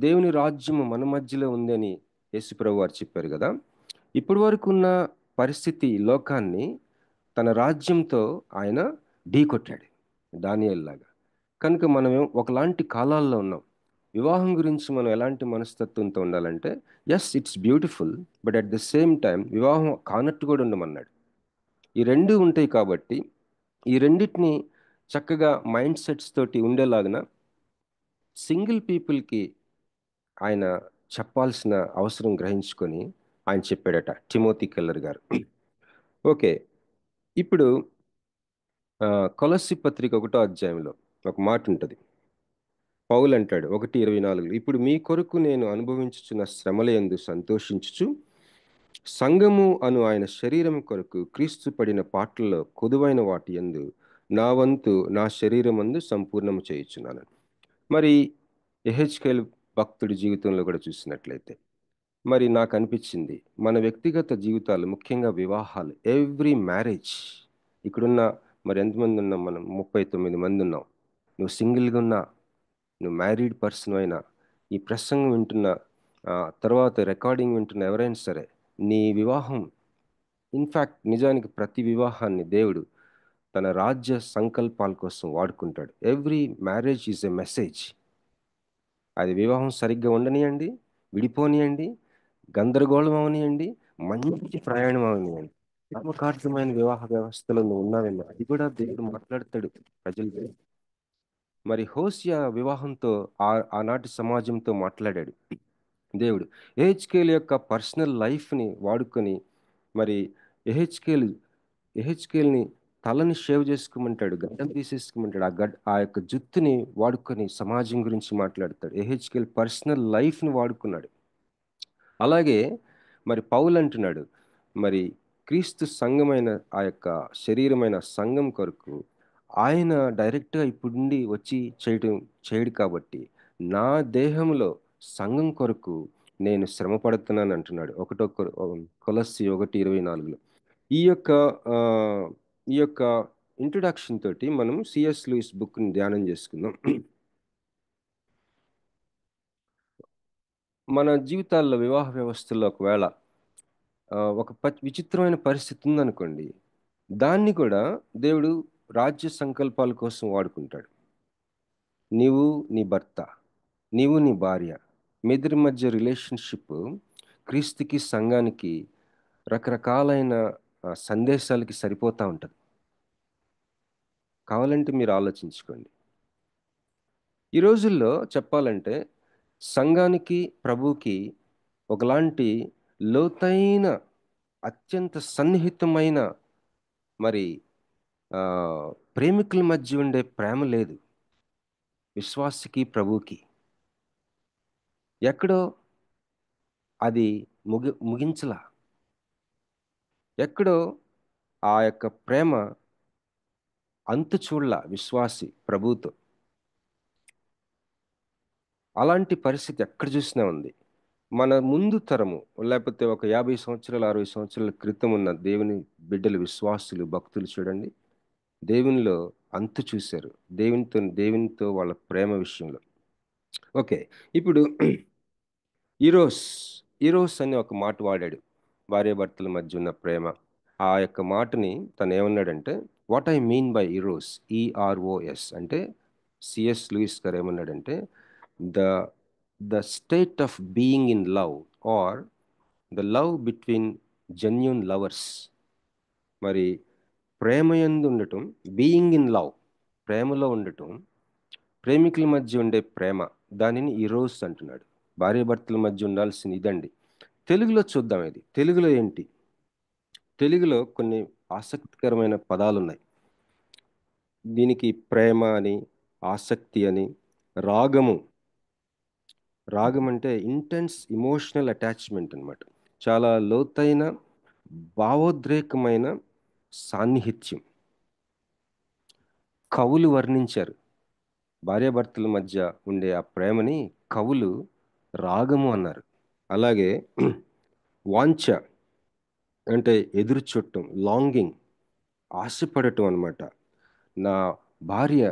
దేవుని రాజ్యము మన మధ్యలో ఉందని యేసుప్రభు వారు చెప్పారు కదా. ఇప్పటి వరకు ఉన్న పరిస్థితి, లోకాన్ని తన రాజ్యంతో ఆయన ఢీకొట్టాడు, దానియేలులాగా. కనుక మనం ఒకలాంటి కాలాల్లో ఉన్నాం. వివాహం గురించి మనం ఎలాంటి మనస్తత్వంతో ఉండాలంటే, yes it's beautiful, but at the same time వివాహం కానట్టు కూడా ఉండమన్నాడు. ఈ రెండు ఉంటాయి కాబట్టి ఈ రెండింటిని చక్కగా మైండ్ సెట్స్ తోటి ఉండేలాగిన సింగిల్ పీపుల్కి ఆయన చెప్పాల్సిన అవసరం గ్రహించుకొని ఆయన చెప్పాడట, తిమోతి కెల్లర్ గారు. ఓకే, ఇప్పుడు కొలస్సీ పత్రిక 1వ అధ్యాయంలో ఒక మాట ఉంటుంది. పౌలు అంటాడు 1:24, ఇప్పుడు మీ కొరకు నేను అనుభవించుచున్న శ్రమలయందు సంతోషించుచు సంఘము అను ఆయన శరీరం కొరకు క్రీస్తు పడిన పాటల్లో కొదువైన వాటి యందు నా వంతు నా శరీరమందు సంపూర్ణము చేయుచున్నాను. మరి యెహెజ్కేలు భక్తుడి జీవితంలో కూడా చూసినట్లయితే మరి నాకు అనిపించింది, మన వ్యక్తిగత జీవితాలు, ముఖ్యంగా వివాహాలు, ఎవ్రీ మ్యారేజ్, ఇక్కడున్న మరి ఎంతమంది ఉన్నాం మనం? 39 మంది ఉన్నాం. నువ్వు సింగిల్గా ఉన్నా, నువ్వు మ్యారీడ్ పర్సన్ అయినా, ఈ ప్రసంగం వింటున్న తర్వాత రికార్డింగ్ వింటున్న ఎవరైనా సరే, నీ వివాహం, ఇన్ఫ్యాక్ట్ నిజానికి ప్రతి వివాహాన్ని దేవుడు తన రాజ్య సంకల్పాల కోసం వాడుకుంటాడు. Every marriage is a message. అది వివాహం సరిగ్గా ఉండనియండి, విడిపోనియండి, గందరగోళం అవనియండి, మంచి ప్రయాణం అవనియండి, నామకార్థమైన వివాహ వ్యవస్థలో నువ్వు ఉన్నావేమో, అది కూడా దేవుడు మాట్లాడతాడు ప్రజలతో. మరి హోషేయ వివాహంతో ఆనాటి సమాజంతో మాట్లాడాడు దేవుడు. యెహెజ్కేలు యొక్క పర్సనల్ లైఫ్ని వాడుకొని మరి యెహెజ్కేల్ని తలని షేవ్ చేసుకోమంటాడు, గడ్డం తీసేసుకోమంటాడు. ఆ యొక్క జుత్తుని వాడుకొని సమాజం గురించి మాట్లాడతాడు. యెహెజ్కేల్ పర్సనల్ లైఫ్ని వాడుకున్నాడు. అలాగే మరి పౌలు అంటున్నాడు, మరి క్రీస్తు సంఘమైన ఆ యొక్క శరీరమైన సంఘం కొరకు ఆయన డైరెక్ట్గా ఇప్పుడుండి వచ్చి చేయడు కాబట్టి నా దేహంలో సంఘం కొరకు నేను శ్రమ పడుతున్నాను అంటున్నాడు. కొలస్సీ 1:24. ఈ యొక్క ఇంట్రొడక్షన్ తోటి మనం సిఎస్ లూయిస్ బుక్ని ధ్యానం చేసుకుందాం. మన జీవితాల్లో వివాహ వ్యవస్థలో ఒకవేళ ఒక విచిత్రమైన పరిస్థితి ఉందనుకోండి, దాన్ని కూడా దేవుడు రాజ్య సంకల్పాల కోసం వాడుకుంటాడు. నీవు నీ భర్త, నీవు నీ భార్య, మీ ఇద్దరి మధ్య రిలేషన్షిప్ క్రీస్తుకి సంఘానికి రకరకాలైన సందేశాలకి సరిపోతూ ఉంటుంది. కావాలంటే మీరు ఆలోచించుకోండి. ఈ రోజుల్లో చెప్పాలంటే సంఘానికి ప్రభువుకి ఒకలాంటి లోతైన అత్యంత సన్నిహితమైన మరి ప్రేమికుల మధ్య ఉండే ప్రేమ లేదు విశ్వాసికి ప్రభువుకి. ఎక్కడో అది ముగించలా, ఎక్కడో ఆ యొక్క ప్రేమ అంతు చూడలా విశ్వాసి ప్రభువుతో. అలాంటి పరిస్థితి ఎక్కడ చూసినా ఉంది. మన ముందు తరము లేకపోతే ఒక 50 సంవత్సరాలు 60 సంవత్సరాల క్రితం ఉన్న దేవుని బిడ్డలు, విశ్వాసులు, భక్తులు చూడండి, దేవునిలో అంతు చూశారు, దేవునితో వాళ్ళ ప్రేమ విషయంలో. ఓకే, ఇప్పుడు ఈరోస్ అని ఒక మాట వాడాడు, భార్యాభర్తల మధ్య ఉన్న ప్రేమ. ఆ యొక్క మాటని తను ఏమన్నాడంటే, what I mean by Eros, EROS అంటే సిఎస్ లూయిస్ గారు ఏమన్నాడంటే, the state of being in love or the love between genuine lovers. మరి ప్రేమయందు ఉండటం, బీయింగ్ ఇన్ లవ్, ప్రేమలో ఉండటం, ప్రేమికుల మధ్య ఉండే ప్రేమ, దానిని ఈరోస్ అంటున్నాడు. భార్యాభర్తల మధ్య ఉండాల్సిన ఇదండి. తెలుగులో చూద్దాం. ఇది తెలుగులో ఏంటి? తెలుగులో కొన్ని ఆసక్తికరమైన పదాలు ఉన్నాయి. దీనికి ప్రేమ అని, ఆసక్తి అని, రాగము. రాగం అంటే ఇంటెన్స్ ఇమోషనల్ అటాచ్మెంట్ అన్నమాట. చాలా లోతైన భావోద్రేకమైన సాన్నిహిత్యం. కవులు వర్ణించారు భార్యాభర్తల మధ్య ఉండే ఆ ప్రేమని, కవులు రాగము అన్నారు. అలాగే వాంఛ అంటే ఎదురు చూడటం, లాంగింగ్, ఆశపడటం అన్నమాట. నా భార్య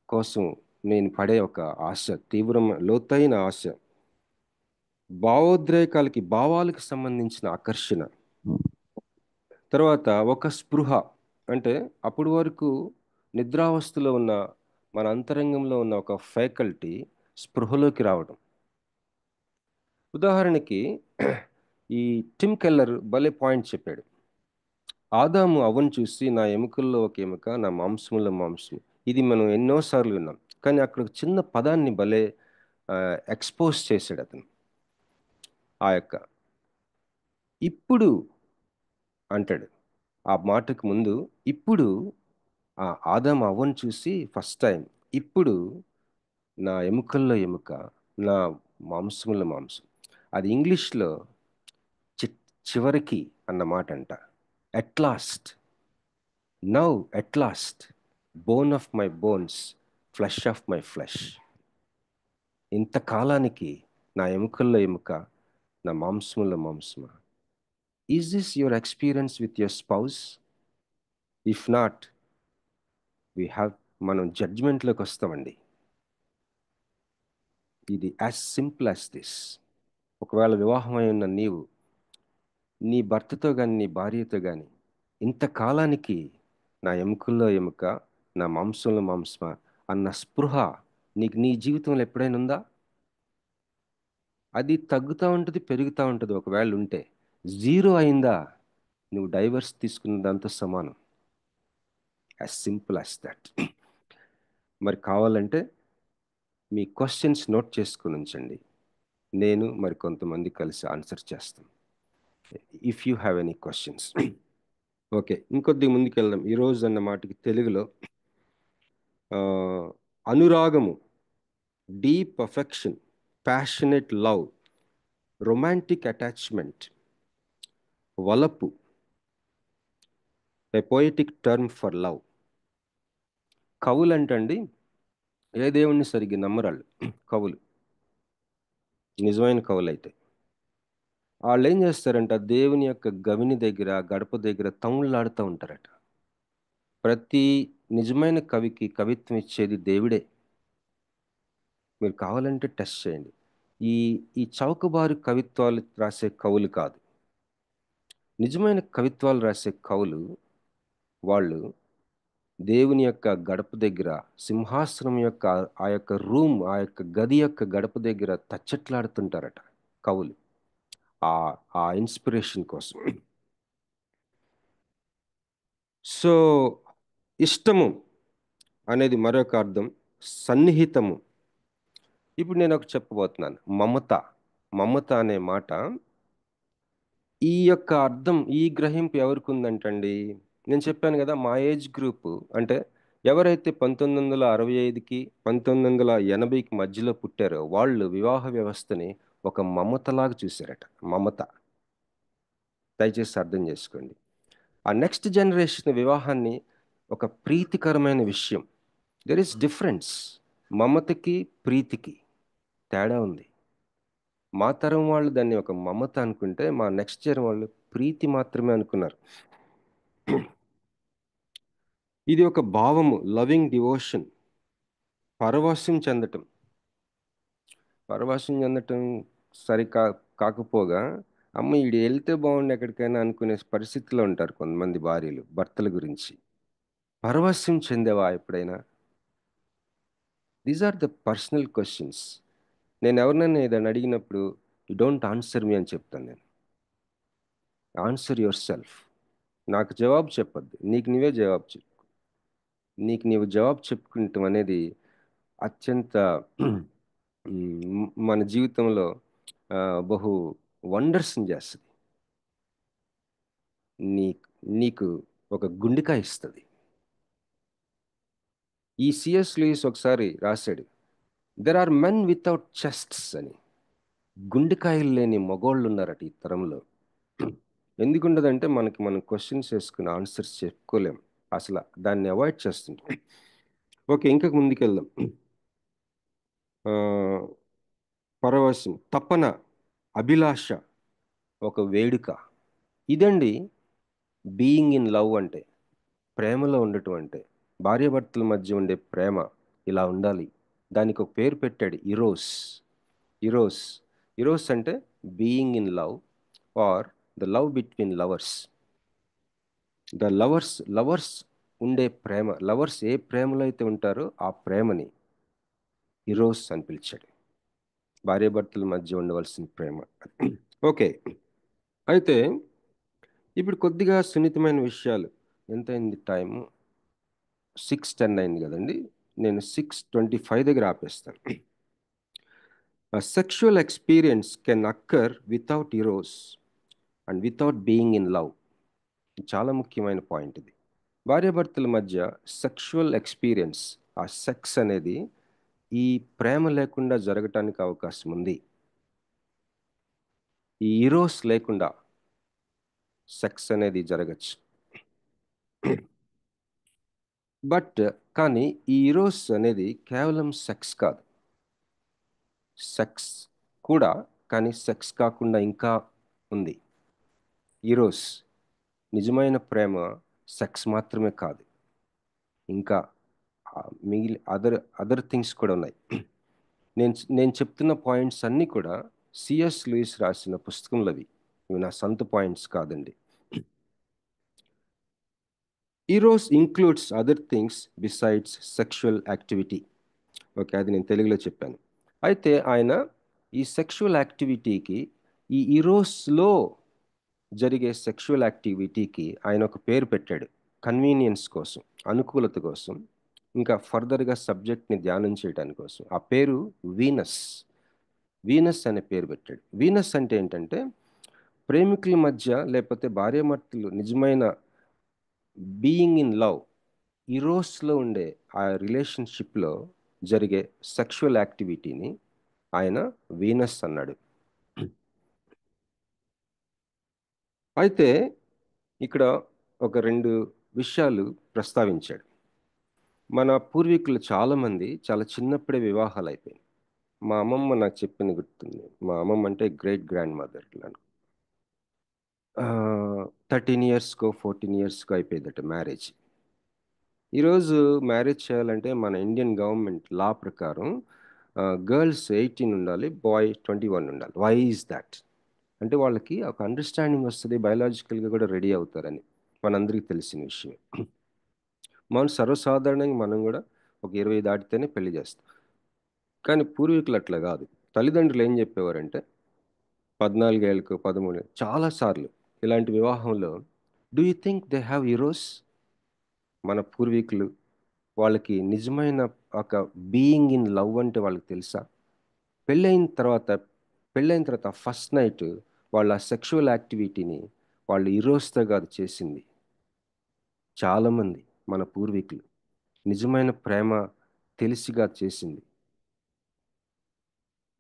కోసం నేను పడే ఒక ఆశ, తీవ్రమైన లోతైన ఆశ. భావోద్రేకాలకి, భావాలకు సంబంధించిన ఆకర్షణ. తర్వాత ఒక స్పృహ అంటే అప్పటి వరకు నిద్రావస్థలో ఉన్న మన అంతరంగంలో ఉన్న ఒక ఫ్యాకల్టీ స్పృహలోకి రావడం. ఉదాహరణకి ఈ టిమ్ కెల్లర్ భలే పాయింట్ చెప్పాడు. ఆదాము అవ్వను చూసి నా ఎముకల్లో ఒక ఎముక, నా మాంసంలో మాంసం. ఇది మనం ఎన్నోసార్లు విన్నాం, కానీ అక్కడ ఒక చిన్న పదాన్ని భలే ఎక్స్పోజ్ చేశాడు అతను. ఆ యొక్క ఇప్పుడు అంటాడు, ఆ మాటకు ముందు ఇప్పుడు ఆ ఆదాము అవ్వను చూసి ఫస్ట్ టైం, ఇప్పుడు నా ఎముకల్లో ఎముక, నా మాంసంలో మాంసం. అది ఇంగ్లీష్లో చివరికి అన్న మాట అంట. At last, now at last, bone of my bones, flesh of my flesh. ఇంతకాలానికి నా ఎముకల్లో ఎముక, నా మాంసంలో మాంసమా? Is this your experience with your spouse? If not, మనం జడ్జ్మెంట్లోకి వస్తామండి. ఇది యాజ్ సింపుల్ యాజ్ దిస్. ఒకవేళ వివాహమై ఉన్న నీవు నీ భర్తతో కానీ నీ భార్యతో కానీ ఇంతకాలానికి నా ఎముకల్లో ఎముక, నా మాంసంలో మాంసమా అన్న స్పృహ నీకు నీ జీవితంలో ఎప్పుడైనా ఉందా? అది తగ్గుతూ ఉంటుంది, పెరుగుతూ ఉంటుంది. ఒకవేళ ఉంటే, జీరో అయిందా, నువ్వు డైవర్స్ తీసుకున్న దాంతో సమానం. As simple as that. మరి కావాలంటే మీ క్వశ్చన్స్ నోట్ చేసుకుని ఉంచండి, నేను మరి కొంతమంది కలిసి ఆన్సర్ చేస్తాం. If you have any questions. Okay, ఇంకొద్ది ముందుకు వెళ్దాం. ఈరోజు అన్న మాటకి తెలుగులో అనురాగము, deep affection, passionate love, romantic attachment, వలపు, ఏ పోయిటిక్ టర్మ్ ఫర్ లవ్. కవులు అంటండి ఏ దేవుణ్ణి సరిగ్గా నమ్మరాళ్ళు. కవులు, నిజమైన కవులు అయితే వాళ్ళు ఏం చేస్తారంట, దేవుని యొక్క గవిని దగ్గర, గడప దగ్గర తమ్ముళ్ళాడుతూ ఉంటారట. ప్రతి నిజమైన కవికి కవిత్వం ఇచ్చేది దేవుడే. మీరు కావాలంటే టెస్ట్ చేయండి. ఈ ఈ చౌకబారు కవిత్వాలు రాసే కవులు కాదు. నిజమైన కవిత్వాలు రాసే కవులు వాళ్ళు దేవుని యొక్క గడప దగ్గర, సింహాసనం యొక్క ఆ యొక్క రూమ్, ఆ యొక్క గది యొక్క గడప దగ్గర తచ్చట్లాడుతుంటారట కవులు, ఆ ఆ ఇన్స్పిరేషన్ కోసం. సో ఇష్టము అనేది మరొక అర్థం, సన్నిహితము. ఇప్పుడు నేను ఒకటి చెప్పబోతున్నాను. మమత. మమత అనే మాట, ఈ యొక్క అర్థం, ఈ గ్రహింపు ఎవరికి ఉందంటండి? నేను చెప్పాను కదా, మా ఏజ్ గ్రూప్ అంటే ఎవరైతే 1965కి 1980కి మధ్యలో పుట్టారో వాళ్ళు వివాహ వ్యవస్థని ఒక మమతలాగా చూశారట. మమత. దయచేసి అర్థం చేసుకోండి. ఆ నెక్స్ట్ జనరేషన్ వివాహాన్ని ఒక ప్రీతికరమైన విషయం. There is difference. మమతకి ప్రీతికి తేడా ఉంది. మా తరం వాళ్ళు దాన్ని ఒక మమత అనుకుంటే, మా నెక్స్ట్ ఇయర్ వాళ్ళు ప్రీతి మాత్రమే అనుకున్నారు. ఇది ఒక భావము, లవింగ్ డివోషన్, పరవశం చెందటం. పరవశం చెందటం కాకపోగా, అమ్మ ఈడు వెళ్తే బాగుండు ఎక్కడికైనా అనుకునే పరిస్థితిలో ఉంటారు కొంతమంది భార్యలు భర్తల గురించి. పరవశం చెందేవా ఎప్పుడైనా? These are the personal questions. నేను ఎవరినైనా ఏదైనా అడిగినప్పుడు యు డోంట్ ఆన్సర్ మీ అని చెప్తాను. నేను ఆన్సర్ యువర్ సెల్ఫ్. నాకు జవాబు చెప్పద్దు, నీకు నీవే జవాబు చెప్పు. నీకు నీవు జవాబు చెప్పుకుంటాం అనేది అత్యంత మన జీవితంలో బహు వండర్స్ని చేస్తుంది. నీకు ఒక గుండెకాయ ఇస్తుంది. ఈ సిఎస్ లూయిస్ ఒకసారి రాశాడు, there are men without chests అని. గుండెకాయలు లేని మగోళ్ళు ఉన్నారట ఈ తరంలో. ఎందుకుండదంటే మనం క్వశ్చన్స్ వేసుకుని ఆన్సర్స్ చెప్పుకోలేం, అసలు దాన్ని అవాయిడ్ చేస్తుంటాం. ఓకే, ఇంకా ముందుకెళ్దాం. పరవశం, తపన, అభిలాష, ఒక వేడుక. ఇదండి బీయింగ్ ఇన్ లవ్ అంటే, ప్రేమలో ఉండటం అంటే. భార్యాభర్తల మధ్య ఉండే ప్రేమ ఇలా ఉండాలి. దానికి ఒక పేరు పెట్టాడు, ఇరోస్. ఇరోస్. ఇరోస్ అంటే being in love or the love between lovers. The lovers ఉండే ప్రేమ. లవర్స్ ఏ ప్రేమలో అయితే ఉంటారో ఆ ప్రేమని ఇరోస్ అని పిలిచాడు. భార్యాభర్తల మధ్య ఉండవలసిన ప్రేమ. ఓకే, అయితే ఇప్పుడు కొద్దిగా సున్నితమైన విషయాలు. ఎంతైంది టైము? 6:10 అయింది కదండి. నేను 6:25 దగ్గర ఆపేస్తాను. Sexual experience can occur without eros and without being in love. చాలా ముఖ్యమైన పాయింట్ ఇది. భార్యాభర్తల మధ్య సెక్షువల్ ఎక్స్పీరియన్స్, ఆ సెక్స్ అనేది ఈ ప్రేమ లేకుండా జరగటానికి అవకాశం ఉంది. ఈ ఇరోస్ లేకుండా సెక్స్ అనేది జరగచ్చు. బట్ కానీ ఈ ఇరోస్ అనేది కేవలం సెక్స్ కాదు. సెక్స్ కూడా, కానీ సెక్స్ కాకుండా ఇంకా ఉంది. ఈరోస్ నిజమైన ప్రేమ సెక్స్ మాత్రమే కాదు, ఇంకా మిగిలి అదర్ థింగ్స్ కూడా ఉన్నాయి. నేను చెప్తున్న పాయింట్స్ అన్నీ కూడా సిఎస్ లూయిస్ రాసిన పుస్తకంలో ఇవి నా సొంత పాయింట్స్ కాదండి. Eros includes other things besides sexual activity. Okay, అది నేను తెలుగులో చెప్పాను. అయితే ఆయన ఈ సెక్షువల్ యాక్టివిటీకి, ఈ ఈరోస్లో జరిగే సెక్షువల్ యాక్టివిటీకి ఆయన ఒక పేరు పెట్టాడు, కన్వీనియన్స్ కోసం, అనుకూలత కోసం, ఇంకా ఫర్దర్గా సబ్జెక్ట్ని ధ్యానం చేయడానికి కోసం. ఆ పేరు వీనస్. వీనస్ అనే పేరు పెట్టాడు. వీనస్ అంటే ఏంటంటే, ప్రేమికుల మధ్య లేకపోతే భార్యాభర్తలు నిజమైన బీయింగ్ ఇన్ లవ్, ఈరోస్లో ఉండే ఆ రిలేషన్షిప్లో జరిగే సెక్షువల్ యాక్టివిటీని ఆయన వీనస్ అన్నాడు. అయితే ఇక్కడ ఒక 2 విషయాలు ప్రస్తావించాడు. మన పూర్వీకులు చాలామంది చాలా చిన్నప్పుడే వివాహాలు అయిపోయాయి. మా అమ్మమ్మ నాకు చెప్పింది గుర్తుంది. మా అమ్మమ్మ అంటే గ్రేట్ గ్రాండ్ మదర్. 13 ఇయర్స్కో 14 ఇయర్స్కో అయిపోయిందట మ్యారేజ్. ఈరోజు మ్యారేజ్ చేయాలంటే మన ఇండియన్ గవర్నమెంట్ లా ప్రకారం గర్ల్స్ 18 ఉండాలి, బాయ్ 21 ఉండాలి. Why is that? అంటే వాళ్ళకి ఒక అండర్స్టాండింగ్ వస్తుంది, బయలాజికల్గా కూడా రెడీ అవుతారని మనందరికీ తెలిసిన విషయం. మనం సర్వసాధారణంగా మనం కూడా ఒక 20 దాటితేనే పెళ్లి చేస్తాం. కానీ పూర్వీకులు అట్లా కాదు. తల్లిదండ్రులు ఏం చెప్పేవారంటే 14 ఏళ్ళకు 13 చాలాసార్లు ఇలాంటి వివాహంలో do you think they have heroes? మన పూర్వీకులు వాళ్ళకి నిజమైన ఒక బీయింగ్ ఇన్ లవ్ అంటే వాళ్ళకి తెలుసా? పెళ్ళైన తర్వాత ఫస్ట్ నైట్ వాళ్ళ సెక్షువల్ యాక్టివిటీని వాళ్ళు హీరోస్తో కాదు చేసింది. చాలామంది మన పూర్వీకులు నిజమైన ప్రేమ తెలిసిగా చేసింది.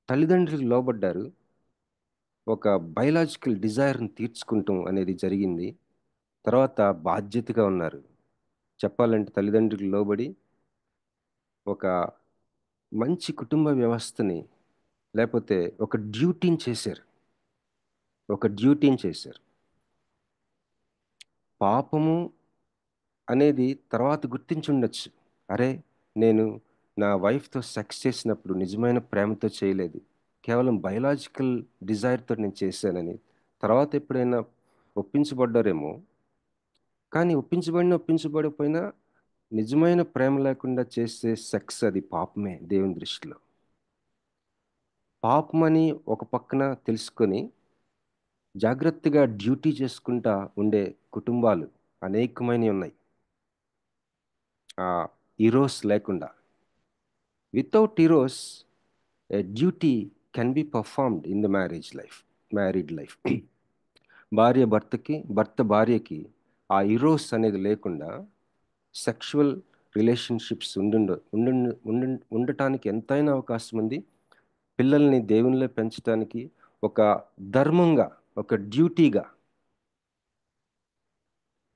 తల్లిదండ్రులకు లోబడ్డారు, ఒక బయలాజికల్ డిజైర్ని తీర్చుకుంటాం అనేది జరిగింది. తర్వాత బాధ్యతగా ఉన్నారు. చెప్పాలంటే తల్లిదండ్రులకు లోబడి ఒక మంచి కుటుంబ వ్యవస్థని, లేకపోతే ఒక డ్యూటీని చేశారు. పాపము అనేది తర్వాత గుర్తించుండొచ్చు. అరే, నేను నా వైఫ్తో సెక్స్ చేసినప్పుడు నిజమైన ప్రేమతో చేయలేదు, కేవలం బయలాజికల్ డిజైర్తో నేను చేశానని తర్వాత ఎప్పుడైనా ఒప్పించబడ్డారేమో. కానీ ఒప్పించబడిపోయినా నిజమైన ప్రేమ లేకుండా చేసే సెక్స్ అది పాపమే దేవుని దృష్టిలో. పాపమని ఒక పక్కన తెలుసుకొని జాగ్రత్తగా డ్యూటీ చేసుకుంటా ఉండే కుటుంబాలు అనేకమైనవి ఉన్నాయి. హీరోస్ లేకుండా. Without heroes a duty can be performed in the married life. భర్త భార్యకి ఆ హీరోస్ అనేది లేకుండా సెక్షువల్ రిలేషన్షిప్స్ ఉండటానికి ఎంతైనా అవకాశం ఉంది. పిల్లల్ని దేవునిలో పెంచడానికి ఒక ధర్మంగా, ఒక డ్యూటీగా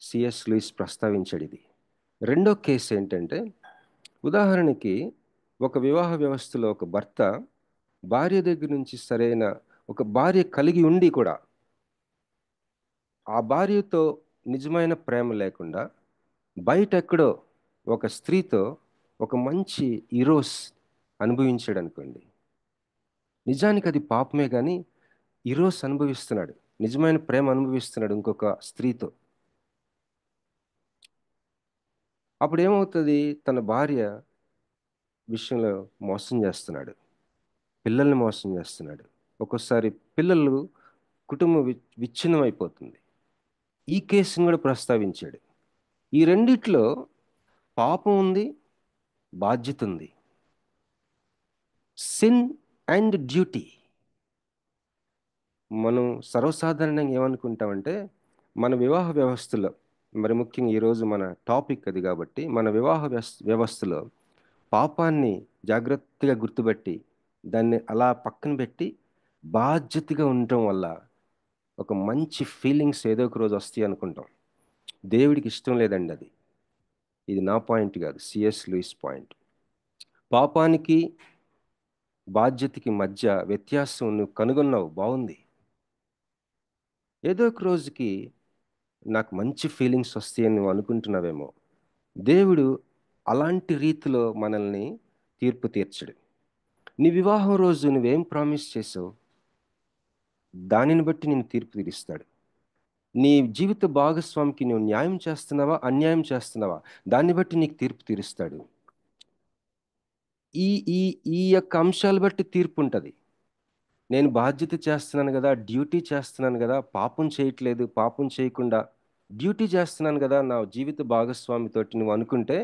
సిఎస్ లూయిస్ ప్రస్తావించాడు ఇది. రెండో కేసు ఏంటంటే, ఉదాహరణకి ఒక వివాహ వ్యవస్థలో ఒక భర్త భార్య దగ్గర నుంచి సరైన ఒక భార్య కలిగి ఉండి కూడా ఆ భార్యతో నిజమైన ప్రేమ లేకుండా బయట ఎక్కడో ఒక స్త్రీతో ఒక మంచి ఈరోస్ అనుభవించాడు అనుకోండి, నిజానికి అది పాపమే. కానీ ఈరోస్ అనుభవిస్తున్నాడు, నిజమైన ప్రేమ అనుభవిస్తున్నాడు ఇంకొక స్త్రీతో. అప్పుడు ఏమవుతుంది? తన భార్య విషయంలో మోసం చేస్తున్నాడు, పిల్లల్ని మోసం చేస్తున్నాడు. ఒక్కోసారి పిల్లలు కుటుంబం విచ్ఛిన్నం అయిపోతుంది. ఈ కేసును కూడా ప్రస్తావించాడు. ఈ రెండిట్లో పాపం ఉంది, బాధ్యత ఉంది. Sin and duty. మనం సర్వసాధారణంగా ఏమనుకుంటామంటే, మన వివాహ వ్యవస్థలో, మరి ముఖ్యంగా ఈరోజు మన టాపిక్ అది కాబట్టి, మన వివాహ వ్యవస్థలో పాపాన్ని జాగ్రత్తగా గుర్తుపెట్టి దాన్ని అలా పక్కన పెట్టి బాధ్యతగా ఉండటం వల్ల ఒక మంచి ఫీలింగ్స్ ఏదో ఒక రోజు వస్తాయి అనుకుంటాం. దేవుడికి ఇష్టం లేదండి అది. ఇది నా పాయింట్ కాదు, సిఎస్ లూయిస్ పాయింట్. పాపానికి బాధ్యతకి మధ్య వ్యత్యాసం నువ్వు కనుగొన్నావు, బాగుంది. ఏదో ఒక రోజుకి నాకు మంచి ఫీలింగ్స్ వస్తాయని నువ్వు అనుకుంటున్నావేమో. దేవుడు అలాంటి రీతిలో మనల్ని తీర్పు తీర్చడు. నీ వివాహం రోజు నువ్వేం ప్రామిస్ చేసావు, దానిని బట్టి నేను తీర్పు తీరుస్తాడు. నీ జీవిత భాగస్వామికి నువ్వు న్యాయం చేస్తున్నావా, అన్యాయం చేస్తున్నావా, దాన్ని బట్టి నీకు తీర్పు తీరుస్తాడు. ఈ ఈ ఈ యొక్క అంశాలు బట్టి తీర్పు ఉంటుంది. నేను బాధ్యత చేస్తున్నాను కదా, డ్యూటీ చేస్తున్నాను కదా, పాపం చేయట్లేదు, పాపం చేయకుండా డ్యూటీ చేస్తున్నాను కదా నా జీవిత భాగస్వామితోటి నువ్వు అనుకుంటే,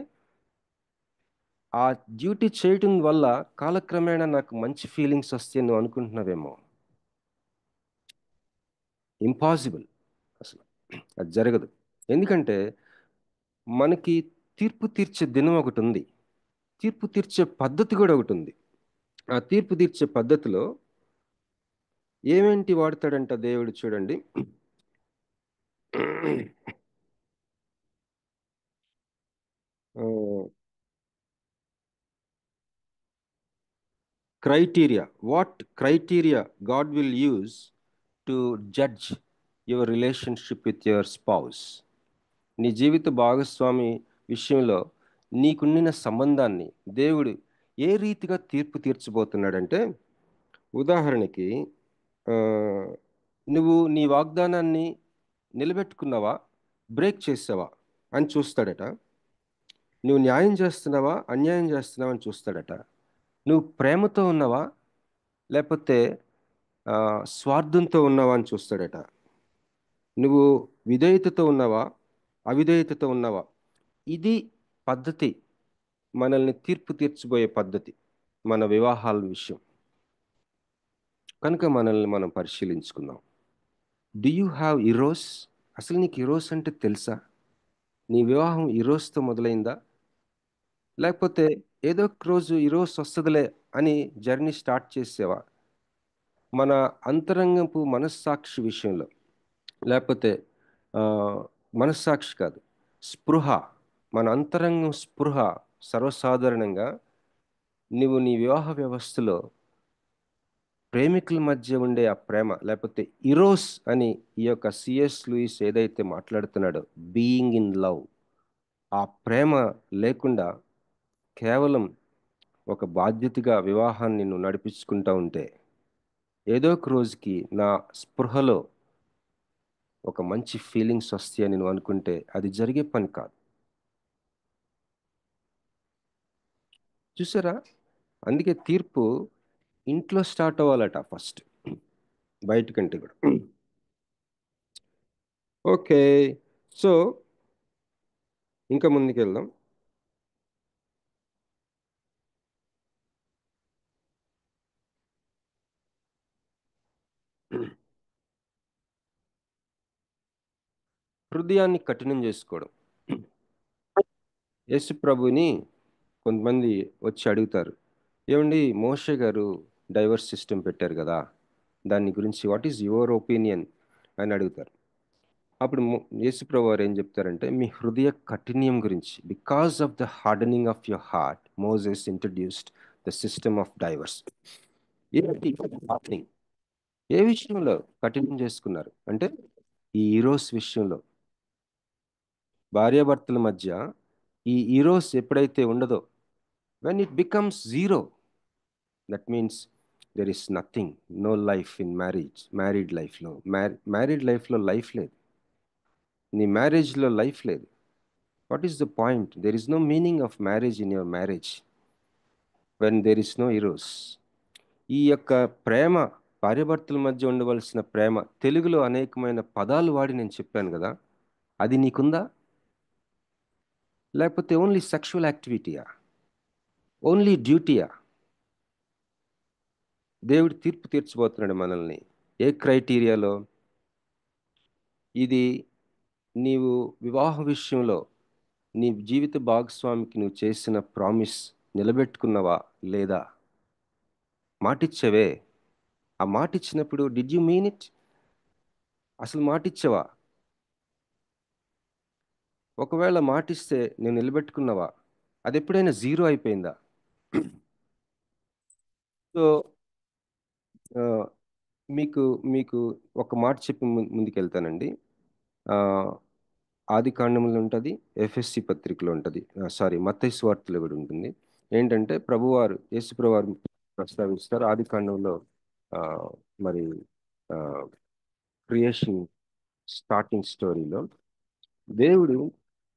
ఆ డ్యూటీ చేయటం వల్ల కాలక్రమేణా నాకు మంచి ఫీలింగ్స్ వస్తాయి నువ్వు అనుకుంటున్నావేమో. ఇంపాసిబుల్, అసలు అది జరగదు. ఎందుకంటే మనకి తీర్పు తీర్చే దినం ఒకటి ఉంది, తీర్పు తీర్చే పద్ధతి కూడా ఒకటి ఉంది. ఆ తీర్పు తీర్చే పద్ధతిలో ఏమేంటి వాడతాడంట దేవుడు చూడండి. criteria. What criteria God will use to judge your relationship with your spouse? నీ జీవిత భాగస్వామి విషయంలో నీకుండిన సంబంధాన్ని దేవుడు ఏ రీతిగా తీర్పు తీర్చబోతున్నాడంటే, ఉదాహరణకి ఆ, నువ్వు నీ వాగ్దానాన్ని నిలబెట్టుకున్నావా, బ్రేక్ చేసావా అని చూస్తాడట. నువ్వు న్యాయం చేస్తున్నావా, అన్యాయం చేస్తున్నావా అని చూస్తాడట. నువ్వు ప్రేమతో ఉన్నావా, లేకపోతే స్వార్థంతో ఉన్నావా అని చూస్తాడట. నువ్వు విధేయతతో ఉన్నావా, అవిధేయతతో ఉన్నావా. ఇది పద్ధతి, మనల్ని తీర్పు తీర్చబోయే పద్ధతి మన వివాహాల విషయం. కనుక మనల్ని మనం పరిశీలించుకుందాం. Do you have eros? అసలు నీకు ఇరోస్ అంటే తెలుసా? నీ వివాహం ఈరోజుతో మొదలైందా, లేకపోతే ఏదో ఒక రోజు ఈరోజు వస్తుందిలే అని జర్నీ స్టార్ట్ చేసేవా? మన అంతరంగపు మనస్సాక్షి విషయంలో, లేకపోతే ఆ, మనస్సాక్షి కాదు, స్పృహ, మన అంతరంగం స్పృహ సర్వసాధారణంగా నువ్వు నీ వివాహ వ్యవస్థలో ప్రేమికుల మధ్య ఉండే ఆ ప్రేమ, లేకపోతే ఇరోస్ అని ఈ యొక్క సిఎస్ లూయిస్ ఏదైతే మాట్లాడుతున్నాడో, బీయింగ్ ఇన్ లవ్, ఆ ప్రేమ లేకుండా కేవలం ఒక బాధ్యతగా వివాహాన్ని నువ్వు నడిపించుకుంటూ ఉంటే, ఏదో ఒక రోజుకి నా స్పృహలో ఒక మంచి ఫీలింగ్స్ వస్తాయని నువ్వు అనుకుంటే అది జరిగే పని కాదు. చూసారా? అందుకే తీర్పు ఇంట్లో స్టార్ట్ అవ్వాలట ఫస్ట్, బయటకంటే కూడా. ఓకే, సో ఇంకా ముందుకెళ్దాం. హృదయాన్ని కఠినం చేసుకోవడం. యేసు ప్రభుని కొంతమంది వచ్చి అడుగుతారు, ఏమండి మోషే గారు డైవర్స్ సిస్టమ్ పెట్టారు కదా, దాని గురించి వాట్ ఈజ్ యువర్ ఒపీనియన్ అని అడుగుతారు. అప్పుడు యేసు ప్రభు వారు ఏం చెప్తారంటే, మీ హృదయ కఠిన్యం గురించి, because of the hardening of your heart Moses introduced the system of divorce. ఏ విషయంలో కఠినం చేసుకున్నారు అంటే, ఈ ఈరోస్ విషయంలో. భార్యాభర్తల మధ్య ఈ ఈరోస్ ఎప్పుడైతే ఉండదో, when it becomes zero, that means there is nothing, no life in married లైఫ్లో. మ్యారీడ్ లైఫ్లో లైఫ్ లేదు, నీ మ్యారేజ్లో లైఫ్ లేదు. What is the point? There is no meaning of marriage in your marriage when there is no eros. ఈ యొక్క ప్రేమ, భార్యాభర్తల మధ్య ఉండవలసిన ప్రేమ, తెలుగులో అనేకమైన పదాలు వాడి నేను చెప్పాను కదా, అది నీకుందా? లేకపోతే ఓన్లీ సెక్షువల్ యాక్టివిటీయా, ఓన్లీ డ్యూటీయా? దేవుడు తీర్పు తీర్చబోతున్నాడు మనల్ని. ఏ క్రైటీరియాలో? ఇది నీవు వివాహ విషయంలో నీ జీవిత భాగస్వామికి నువ్వు చేసిన ప్రామిస్ నిలబెట్టుకున్నావా లేదా? మాటిచ్చావే, ఆ మాటిచ్చినప్పుడు డిడ్ యు మీన్ ఇట్? అసలు మాటిచ్చావా? ఒకవేళ మాటిస్తే నేను నిలబెట్టుకున్నావా? అది ఎప్పుడైనా జీరో అయిపోయిందా? సో ఆ, మీకు మీకు ఒక మాట చెప్పి ముందుకెళ్తానండి. ఆది కాండంలో ఉంటుంది, ఎఫ్ఎస్సి పత్రికలో ఉంటుంది, సారీ మత్తయి సువార్తలో కూడా ఉంటుంది. ఏంటంటే ప్రభువారు, యేసు ప్రభువారు ప్రస్తావిస్తారు ఆది కాండంలో. ఆ, మరి క్రియేషన్ స్టార్టింగ్ స్టోరీలో దేవుడు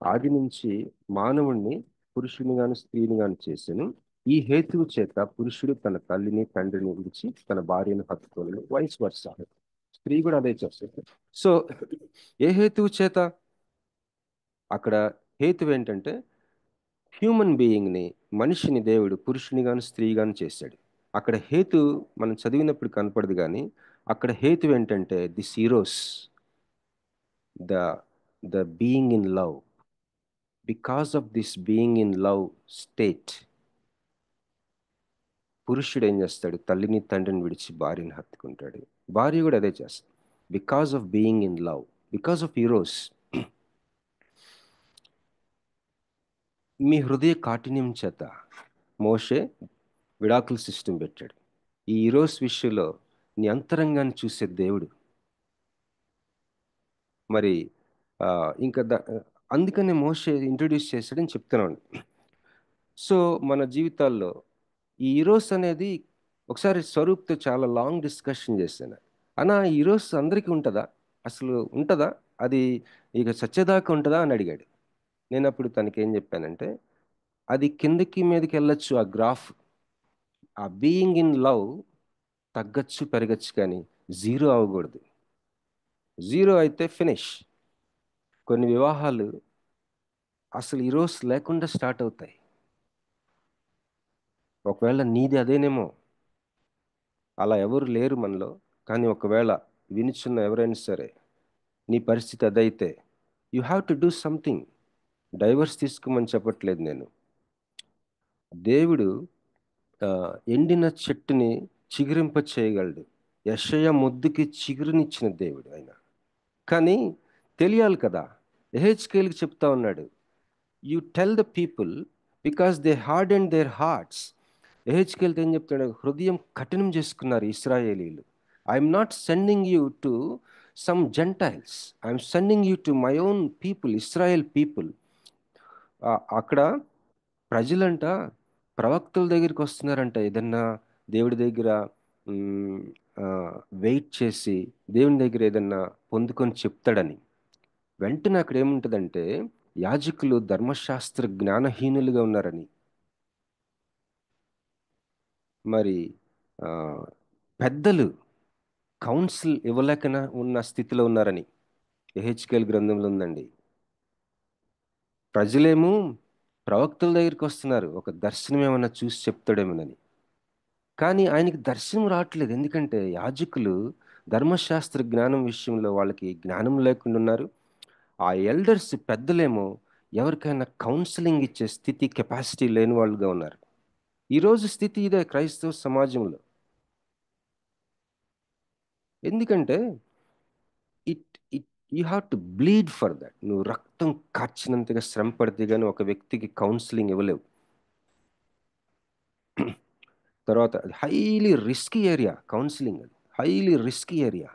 ఆది నుంచి మానవుణ్ణి పురుషుని గాను స్త్రీని గాను చేశాను. ఈ హేతువు చేత పురుషుడు తన తల్లిని తండ్రిని విడిచి తన భార్యను హత్తుకోలేను, వైస్ వర్స. స్త్రీ కూడా అదే చేస్తుంది. సో ఏ హేతువు చేత? అక్కడ హేతు ఏంటంటే, హ్యూమన్ బీయింగ్ని, మనిషిని దేవుడు పురుషుని గాను స్త్రీ గాను చేశాడు. అక్కడ హేతు మనం చదివినప్పుడు కనపడదు, కానీ అక్కడ హేతు ఏంటంటే this heroes, the the being in love. Because of this being in love state, పురుషుడు ఏం చేస్తాడు? తల్లిని తండ్రిని విడిచి భార్యని హత్తుకుంటాడు. భార్య కూడా అదే చేస్తాడు. Because of being in love, because of eros. మీ హృదయ కాఠిన్యం చేత మోషే విడాకుల సిస్టమ్ పెట్టాడు. ఈ ఈరోస్ విషయంలో నీ అంతరంగాన్ని చూసే దేవుడు. మరి ఇంకా అందుకనే మోషే ఇంట్రడ్యూస్ చేశాడని చెప్తున్నాను. సో మన జీవితాల్లో ఈ ఈరోస్ అనేది ఒకసారి స్వరూప్తో చాలా లాంగ్ డిస్కషన్ చేశాను. అన్నా ఈరోస్ అందరికీ ఉంటుందా, అసలు ఉంటుందా, అది ఇక చచ్చేదాకా ఉంటుందా అని అడిగాడు. నేను అప్పుడు తనకి ఏం చెప్పానంటే, అది కిందకి మీదకి వెళ్ళొచ్చు, ఆ గ్రాఫ్, ఆ బీయింగ్ ఇన్ లవ్ తగ్గచ్చు పెరగచ్చు, కానీ జీరో అవ్వకూడదు. జీరో అయితే ఫినిష్. కొన్ని వివాహాలు అసలు ఈరోజు లేకుండా స్టార్ట్ అవుతాయి. ఒకవేళ నీది అదేనేమో, అలా ఎవరు లేరు మనలో, కానీ ఒకవేళ వినిచున్న ఎవరైనా సరే నీ పరిస్థితి అదైతే you have to do something. Divorce తీసుకోమని చెప్పట్లేదు నేను. దేవుడు ఎండిన చెట్టుని చిగురింప చేయగలడు. యెషయా మొద్దుకి చిగురునిచ్చిన దేవుడు ఆయన. కానీ తెలియాలి కదా. ఎహెచ్కేల్కి చెప్తా ఉన్నాడు, you tell the people because they harden their hearts. ఎహెచ్కేల్తో ఏం చెప్తాడు, హృదయం కఠినం చేసుకున్నారు ఇశ్రాయేలీలు. I'm not sending you to some Gentiles, I'm sending you to my own people, Israel people. అక్కడ ప్రజలంట ప్రవక్తల దగ్గరికి వస్తున్నారంట, ఏదన్నా దేవుడి దగ్గర వెయిట్ చేసి దేవుని దగ్గర ఏదన్నా పొందుకొని చెప్తాడని. వెంటనే అక్కడ ఏముంటుందంటే, యాజకులు ధర్మశాస్త్ర జ్ఞానహీనులుగా ఉన్నారని, మరి పెద్దలు కౌన్సిల్ ఇవ్వలేక ఉన్న స్థితిలో ఉన్నారని ఎహెచ్కేల్ గ్రంథంలో ఉందండి. ప్రజలేమో ప్రవక్తల దగ్గరికి వస్తున్నారు, ఒక దర్శనం ఏమన్నా చూసి చెప్తాడేమోనని. కానీ ఆయనకి దర్శనం రావట్లేదు, ఎందుకంటే యాజకులు ధర్మశాస్త్ర జ్ఞానం విషయంలో వాళ్ళకి జ్ఞానం లేకుండా ఉన్నారు. ఆ ఎల్డర్స్ పెద్దలేమో ఎవరికైనా కౌన్సిలింగ్ ఇచ్చే స్థితి, కెపాసిటీ లేని వాళ్ళుగా ఉన్నారు. ఈరోజు స్థితి ఇదే క్రైస్తవ సమాజంలో. ఎందుకంటే it it you have to bleed for that. నువ్వు రక్తం కార్చినంతగా శ్రమ పడితే కానీ ఒక వ్యక్తికి కౌన్సిలింగ్ ఇవ్వలేవు. తర్వాత అది హైలీ రిస్కీ ఏరియా కౌన్సిలింగ్, అది హైలీ రిస్కీ ఏరియా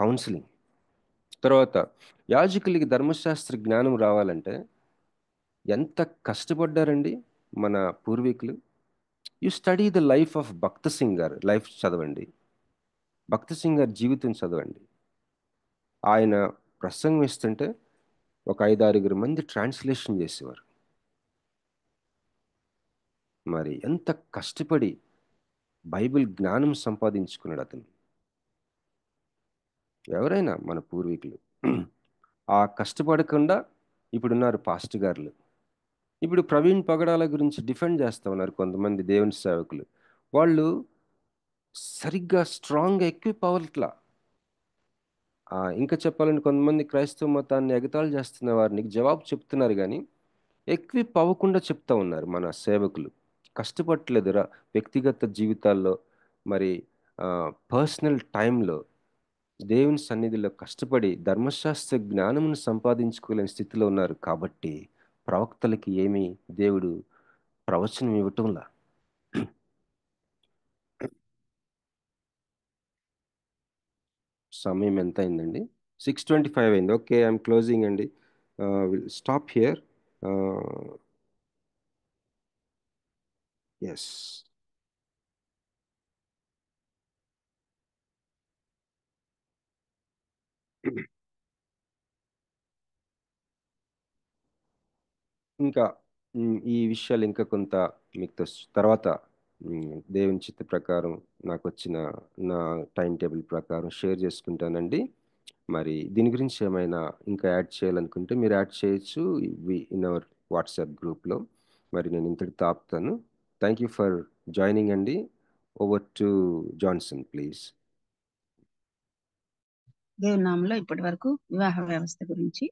కౌన్సిలింగ్. తర్వాత యాజకులకి ధర్మశాస్త్ర జ్ఞానం రావాలంటే ఎంత కష్టపడ్డారండి మన పూర్వీకులు. You study the life of Bhakt Singh garu life చదవండి, భక్త సింగ్ గారి జీవితం చదవండి. ఆయన ప్రసంగం ఇస్తుంటే ఒక 5-6 మంది ట్రాన్స్లేషన్ చేసేవారు. మరి ఎంత కష్టపడి బైబిల్ జ్ఞానం సంపాదించుకున్నాడు అతను. ఎవరైనా మన పూర్వీకులు ఆ కష్టపడకుండా ఇప్పుడున్నారు పాస్టర్ గారులు. ఇప్పుడు ప్రవీణ్ పగడాల గురించి డిఫెండ్ చేస్తూ ఉన్నారు కొంతమంది దేవుని సేవకులు. వాళ్ళు సరిగ్గా స్ట్రాంగ్గా ఎక్విప్ అవ్వట్లా. ఇంకా చెప్పాలంటే కొంతమంది క్రైస్తవ మతాన్ని ఎగతాళి చేస్తున్న వారిని జవాబు చెప్తున్నారు, కానీ ఎక్విప్ అవ్వకుండా చెప్తా ఉన్నారు మన సేవకులు. కష్టపడలేదురా వ్యక్తిగత జీవితాల్లో, మరి పర్సనల్ టైంలో దేవుని సన్నిధిలో కష్టపడి ధర్మశాస్త్ర జ్ఞానమును సంపాదించుకోలేని స్థితిలో ఉన్నారు. కాబట్టి ప్రవక్తలకి ఏమీ దేవుడు ప్రవచనం ఇవ్వటంలా. సమయం ఎంత అయిందండి? 6:25 అయింది. ఓకే, ఐఎమ్ క్లోజింగ్ అండి. Will stop here. ఎస్, ఇంకా ఈ విషయాలు ఇంకా కొంత మీకు తర్వాత దేవుని చిత్త ప్రకారం నాకు వచ్చిన నా టైం టేబుల్ ప్రకారం షేర్ చేసుకుంటానండి. మరి దీని గురించి ఏమైనా ఇంకా యాడ్ చేయాలనుకుంటే మీరు యాడ్ చేయొచ్చు ఇన్ అవర్ వాట్సాప్ గ్రూప్లో. మరి నేను ఇంతటితో ఆపుతాను. థ్యాంక్ యూ ఫర్ జాయినింగ్ అండి. Over to Johnson please. దేవుని నామంలో ఇప్పటి వరకు వివాహ వ్యవస్థ గురించి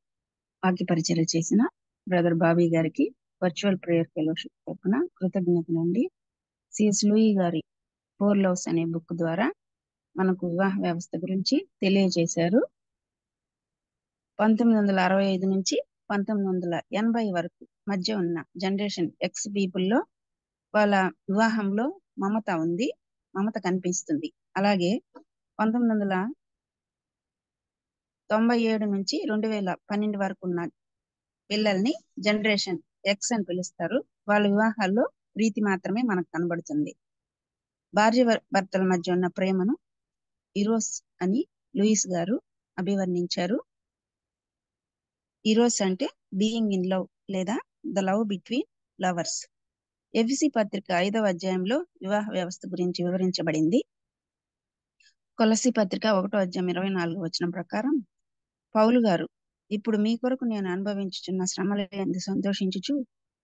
వాక్య పరిచర్య చేసిన బ్రదర్ బాబీ గారికి వర్చువల్ ప్రేయర్ ఫెలోషిప్ తరఫున కృతజ్ఞతలండి. సిఎస్ లూయి గారి 4 Loves అనే బుక్ ద్వారా మనకు వివాహ వ్యవస్థ గురించి తెలియజేశారు. 1965 నుంచి 1980 వరకు మధ్య ఉన్న జనరేషన్ ఎక్స్ పీపుల్లో వాళ్ళ వివాహంలో మమత ఉంది, మమత కనిపిస్తుంది. అలాగే 1997 నుంచి 2012 వరకు ఉన్న పిల్లల్ని జనరేషన్ ఎక్స్ అని పిలుస్తారు. వాళ్ళ వివాహాల్లో ప్రీతి మాత్రమే మనకు కనబడుతుంది. భార్య భర్తల మధ్య ఉన్న ప్రేమను ఇరోస్ అని లూయిస్ గారు అభివర్ణించారు. ఇరోస్ అంటే బీయింగ్ ఇన్ లవ్ లేదా ద లవ్ బిట్వీన్ లవర్స్. ఎఫెసీ పత్రిక 5వ అధ్యాయంలో వివాహ వ్యవస్థ గురించి వివరించబడింది. కొలస్సీ పత్రిక 1వ అధ్యాయం 24వ వచనం ప్రకారం పౌలు గారు, ఇప్పుడు మీ కొరకు నేను అనుభవించుచున్న శ్రమల యందు సంతోషించుచు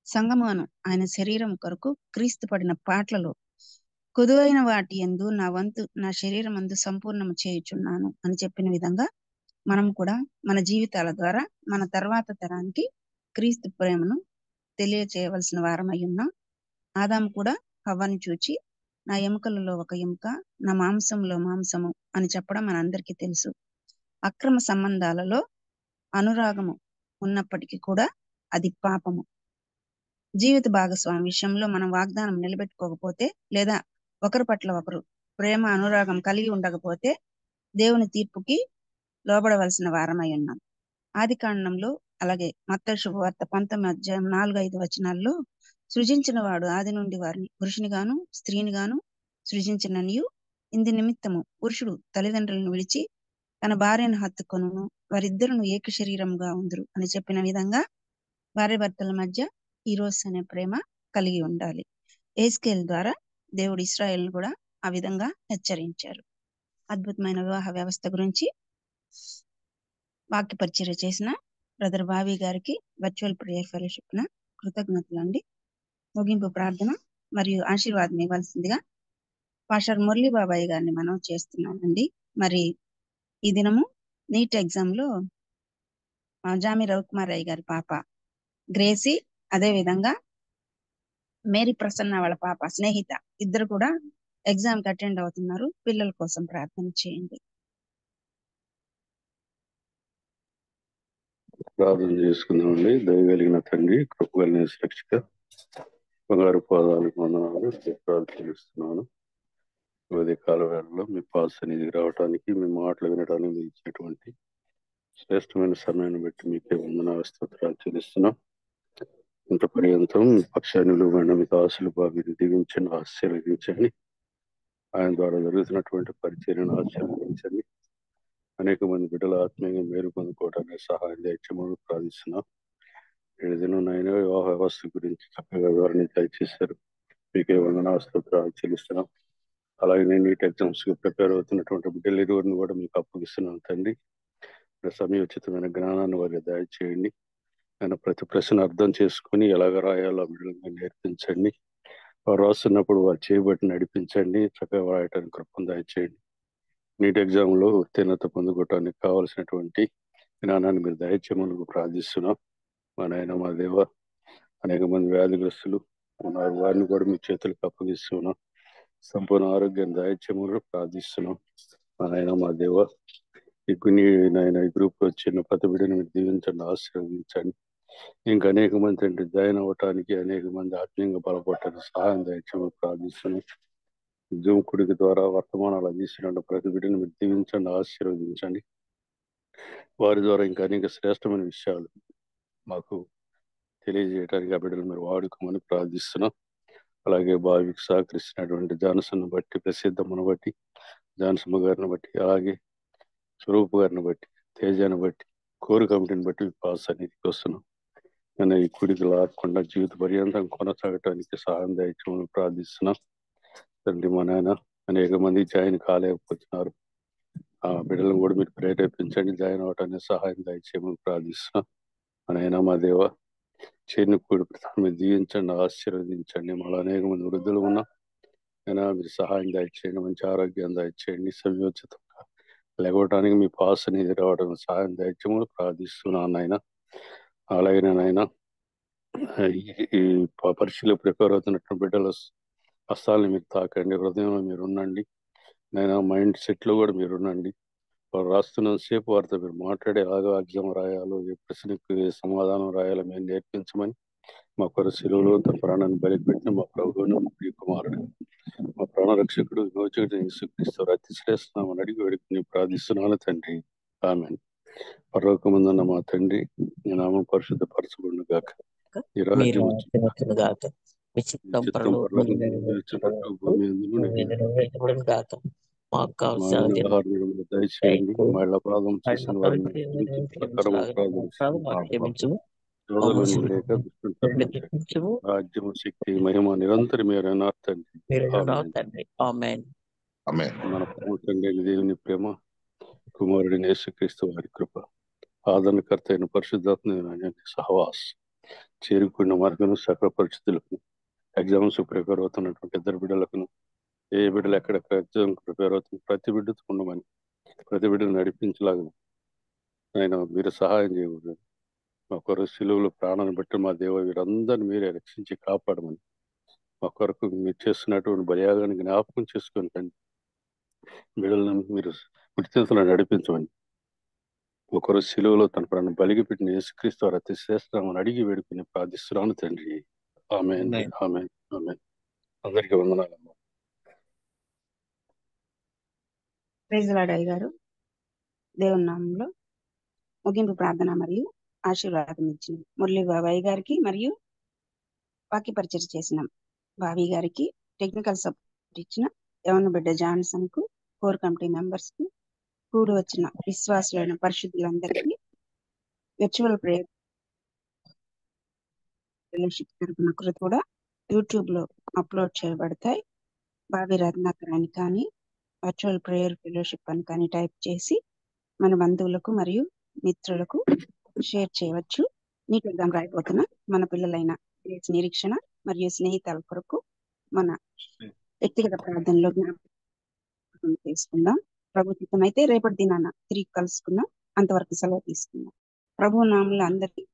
సంగమును ఆయన శరీరం కొరకు క్రీస్తు పడిన పాటలలో కొదువైన వాటి యందు నా వంతు నా శరీరం అందు సంపూర్ణము చేయుచున్నాను అని చెప్పిన విధంగా మనం కూడా మన జీవితాల ద్వారా మన తర్వాత తరానికి క్రీస్తు ప్రేమను తెలియచేయవలసిన వారమై ఉన్నాం. ఆదాము కూడా హవ్వను చూచి నా ఎముకలలో ఒక ఎముక, నా మాంసంలో మాంసము అని చెప్పడం మనందరికీ తెలుసు. అక్రమ సంబంధాలలో అనురాగము ఉన్నప్పటికీ కూడా అది పాపము. జీవిత భాగస్వామి విషయంలో మనం వాగ్దానం నిలబెట్టుకోకపోతే లేదా ఒకరి పట్ల ఒకరు ప్రేమ అనురాగం కలిగి ఉండకపోతే దేవుని తీర్పుకి లోబడవలసిన వారమై ఉన్నాం. ఆది కాండంలో అలాగే మత్తయి శుభవార్త 19వ అధ్యాయం 4-5 వచనాల్లో సృజించిన వాడు ఆది నుండి వారిని పురుషుని గాను స్త్రీని గాను సృజించిననియు ఇంది నిమిత్తము పురుషుడు తల్లిదండ్రులను విడిచి తన భార్యను హత్తుకొనును, వారిద్దరును ఏక శరీరముగా ఉందరు అని చెప్పిన విధంగా భార్య భర్తల మధ్య ఈరోస్ అనే ప్రేమ కలిగి ఉండాలి. ఏస్కేల్ ద్వారా దేవుడు ఇశ్రాయేల్ను కూడా ఆ విధంగా హెచ్చరించారు. అద్భుతమైన వివాహ వ్యవస్థ గురించి వాక్య పరిచర్య చేసిన బ్రదర్ బావి గారికి వర్చువల్ ప్రేయర్ ఫెలోషిప్ న కృతజ్ఞతలు అండి. ముగింపు ప్రార్థన మరియు ఆశీర్వాదం ఇవ్వాల్సిందిగా పాస్టర్ మురళీ బాబాయ్ గారిని మనం చేస్తున్నానండి. మరి ఈ దినము నీట్ ఎగ్జామ్ లో జామి రవికుమార్ అయ్య గారి పాప గ్రేసీ, అదే విధంగా మేరీ ప్రసన్న వాళ్ళ పాప స్నేహిత ఇద్దరు కూడా ఎగ్జామ్ కి అటెండ్ అవుతున్నారు. పిల్లల కోసం ప్రార్థన చేయండి. ప్రార్థన చేసుకుందామండి. దయగలిగిన తండ్రి, కృపగలిగిన రక్షక, బంగారు పాదాలకు వందనాలు చెల్లిస్తున్నాను. ఉదయ కాల వేళలో మీ పాద సన్నిధికి రావడానికి, మీ మాటలు వినడానికి మీరు ఇచ్చేటువంటి శ్రేష్టమైన సమయాన్ని బట్టి మీకే వందనాలు స్తోత్రాలు చెల్లిస్తున్నాం. ఇంత పర్యంతం మీ పక్షాన్ని మీకు ఆశలు బాగా దీవించండి, ఆశీర్వదించండి. ఆయన ద్వారా జరుగుతున్నటువంటి పరిచర్యను ఆశీర్వదించండి. అనేక మంది బిడ్డల ఆత్మీయంగా మేలు పొందుకోవడానికి సహాయం దయచేయమని ప్రార్థిస్తున్నాం. 7 దినం అయినా వివాహ వ్యవస్థ గురించి చక్కగా వివరణ దయచేశారు. మీకే వందనాలు స్తోత్రాలు చెల్లిస్తున్నాం. అలాగే నీట్ ఎగ్జామ్స్ కి ప్రిపేర్ అవుతున్నటువంటి బిడ్డలు ఇరువురిని కూడా మీకు అప్పగిస్తున్నాం తండ్రి. సమయోచితమైన జ్ఞానాన్ని వారికి దయచేయండి. ఆయన ప్రతి ప్రశ్న అర్థం చేసుకుని ఎలాగ రాయాలో బిడ్డలుగా నేర్పించండి. వారు రాస్తున్నప్పుడు వారు చేయబట్టి నడిపించండి. చక్కగా రాయటానికి కృపను దయచేయండి. నీట్ ఎగ్జామ్ లో ఉత్తీర్ణత పొందుకోవటానికి కావాల్సినటువంటి జ్ఞానాన్ని మీరు దయచేయమని ప్రార్థిస్తున్నాం. మా నాయన మా దేవ, అనేక మంది వ్యాధిగ్రస్తులు ఉన్నారు, వారిని కూడా మీ చేతులకు అప్పగిస్తున్నాం. సంపూర్ణ ఆరోగ్యాన్ని దయచేయమని ప్రార్థిస్తున్నాం. మా నాయన మా దేవ, ఈ గ్రూప్ వచ్చిన ప్రతి బిడ్డను మీరు దీవించండి, ఆశీర్వదించండి. ఇంకా అనేక మంది అంటే జాయిన్ అవ్వటానికి, అనేక మంది ఆత్మీయంగా బలపడటానికి సహాయం దయచేయమని ప్రార్థిస్తున్నాం. జూమ్ కుడికి ద్వారా వర్తమానాలు అందిస్తున్న ప్రతి బిడ్డను మీరు దీవించండి, ఆశీర్వదించండి. వారి ద్వారా ఇంకా అనేక శ్రేష్టమైన విషయాలు మాకు తెలియజేయడానికి ఆ బిడ్డలు మీరు వాడుకోమని ప్రార్థిస్తున్నాం. అలాగే భావికి సహకరిస్తున్నటువంటి జాన్సన్ బట్టి, ప్రసిద్ధమ్మను బట్టి, జాన్సమ్మ గారిని బట్టి, అలాగే స్వరూప్ గారిని బట్టి, తేజాన్ని బట్టి, కోర్ కమిటీని బట్టి పాస్ అనేది వస్తున్నాం. నేను ఈ కుడికి లాకుండా జీవిత పర్యంతం కొనసాగటానికి సహాయం దయచేయమని ప్రార్థిస్తున్నాం. తండ్రి మా నాయన, అనేక మంది జాయిన్ కాలేకపోతున్నారు. ఆ బిడ్డలను కూడా మీరు ప్రేరేపించండి, జాయిన్ అవటానికి సహాయం దయచేయమని ప్రార్థిస్తున్నాం. మా నాయన మా దేవ, చేరిన కూడి మీరు దీవించండి, ఆశీర్వదించండి. మళ్ళీ అనేక మంది వృద్ధులు ఉన్నాం. అయినా మీరు సహాయం దయచేయండి, మంచి ఆరోగ్యం దయచేయండి. సంయోచితంగా లేవటానికి మీ పాస్ అనేది రావడం సహాయం దయచేయమని ప్రార్థిస్తున్నాను నాయన. అలాగే నాయన, ఈ పరీక్షలు ప్రిపేర్ అవుతున్నటువంటి బిడ్డల హస్తాలను మీరు తాకండి, హృదయంలో మీరు ఉండండి నాయన. మైండ్ సెట్లో కూడా మీరు ఉండండి. వారు రాస్తున్నంత సేపు వారితో మీరు మాట్లాడే ఎలాగో ఎగ్జామ్ రాయాలో, ఏ ప్రశ్నకు సమాధానం రాయాలో మేము నేర్పించమని మా కొర శిలువలో తన ప్రాణాన్ని బలిపెట్టిన మా ప్రభువును, ప్రియ కుమారుడు, మా ప్రాణరక్షకుడు విమోచకుడు యేసుక్రీస్తు అతి శ్రేష్టమని అడిగి వేడుకుని ప్రార్థిస్తున్నాను తండ్రి, ఆమేన్. పరలోకమందున్న మా తండ్రి, నీ నామం పరిశుద్ధపరచబడును గాక. నీ మీ రాజ్యం రాజ్యం వచ్చును గాక. మీ చిత్తం చిత్తం పరలోకమందు నెరవేర్చినట్టు భూమి అందును నెరవేర్చబడును గాక. మాకు మా కావాల్సిన ఆహారం దయచేయండి. మళ్ళీ అపరాధం చేసిన వారిని క్షమించు, ప్రకారం అపరాధం మాకు క్షమించు. శోధనలోని లేక క్షమించుము. రాజ్యం, శక్తి, మహిమ నిరంతరం మీరు తండ్రి. మీరు ఆమేన్. తండ్రి. ఆమేన్. మన తండ్రి దేవుని ప్రేమ, కుమారుడిని యేసుక్రీస్తు వారి కృప, ఆదరణకర్త అయిన పరిశుద్ధాత్మ సహవాస్, చేరుకున్న మార్గం సకల పరిస్థితులకు, ఎగ్జామ్స్ ప్రిపేర్ అవుతున్నటువంటి ఇద్దరు బిడ్డలకు, ఏ బిడ్డలు ఎక్కడెక్కడ ఎగ్జామ్ ప్రిపేర్ అవుతుంది ప్రతి బిడ్డతో ఉండమని, ప్రతి బిడ్డను నడిపించలాగా ఆయన మీరు సహాయం చేయకూడదు. మా కొరకు సిలువలో ప్రాణాన్ని బట్టి మా దేవ వీరందరినీ మీరే రక్షించి కాపాడమని, మా కొరకు మీరు చేస్తున్నటువంటి బలియాగాన్ని జ్ఞాపకం చేసుకొని తండ్రి బిడ్డలను మీరు ఉచితంలో నడిపించమని, ఒకరు సిలువలో తన ప్రాణం బలిగి పెట్టిన యేసుక్రీస్తు వారి అతి శ్రేష్టమని అడిగి వేడుకుని ప్రార్థిస్తున్నాను తండ్రి. ఆమేన్. ఆమేన్. ఆమేన్. అందరికీ వందనాలమ్మా. ప్రైజ్ లార్డ్ అయ్య గారు. దేవుని నామంలో ముగింపు ప్రార్థన మరియు ఆశీర్వాదం ఇచ్చిన మురళీ బాబాయ్ గారికి మరియు వాక్య పరిచయం చేసిన బావి గారికి, టెక్నికల్ సపోర్ట్ ఇచ్చిన యవన బిడ్డ జాన్సన్ కు, కోర్ కమిటీ మెంబర్స్ కు, కూడి వచ్చిన విశ్వాసులైన పరిశుద్ధులందరికీ వర్చువల్ ప్రేయర్ ఫెలోషిప్ తరపున కూడా యూట్యూబ్ లో అప్లోడ్ చేయబడతాయి. బావి రత్నాకర్ అని కానీ వర్చువల్ ప్రేయర్ ఫెలోషిప్ అని కానీ టైప్ చేసి మన బంధువులకు మరియు మిత్రులకు షేర్ చేయవచ్చు. నీట్ ఎగ్జామ్ రాయిపోతున్న మన పిల్లలైన నిరీక్షణ మరియు స్నేహితుల కొరకు మన వ్యక్తిగత ప్రార్థనలో జ్ఞాపకం చేసుకుందాం. ప్రభు చిత్తం అయితే రేపటి దినాన తిరిగి కలుసుకుందాం. అంతవరకు సెలవు తీసుకుందాం. ప్రభు నామములో అందరికీ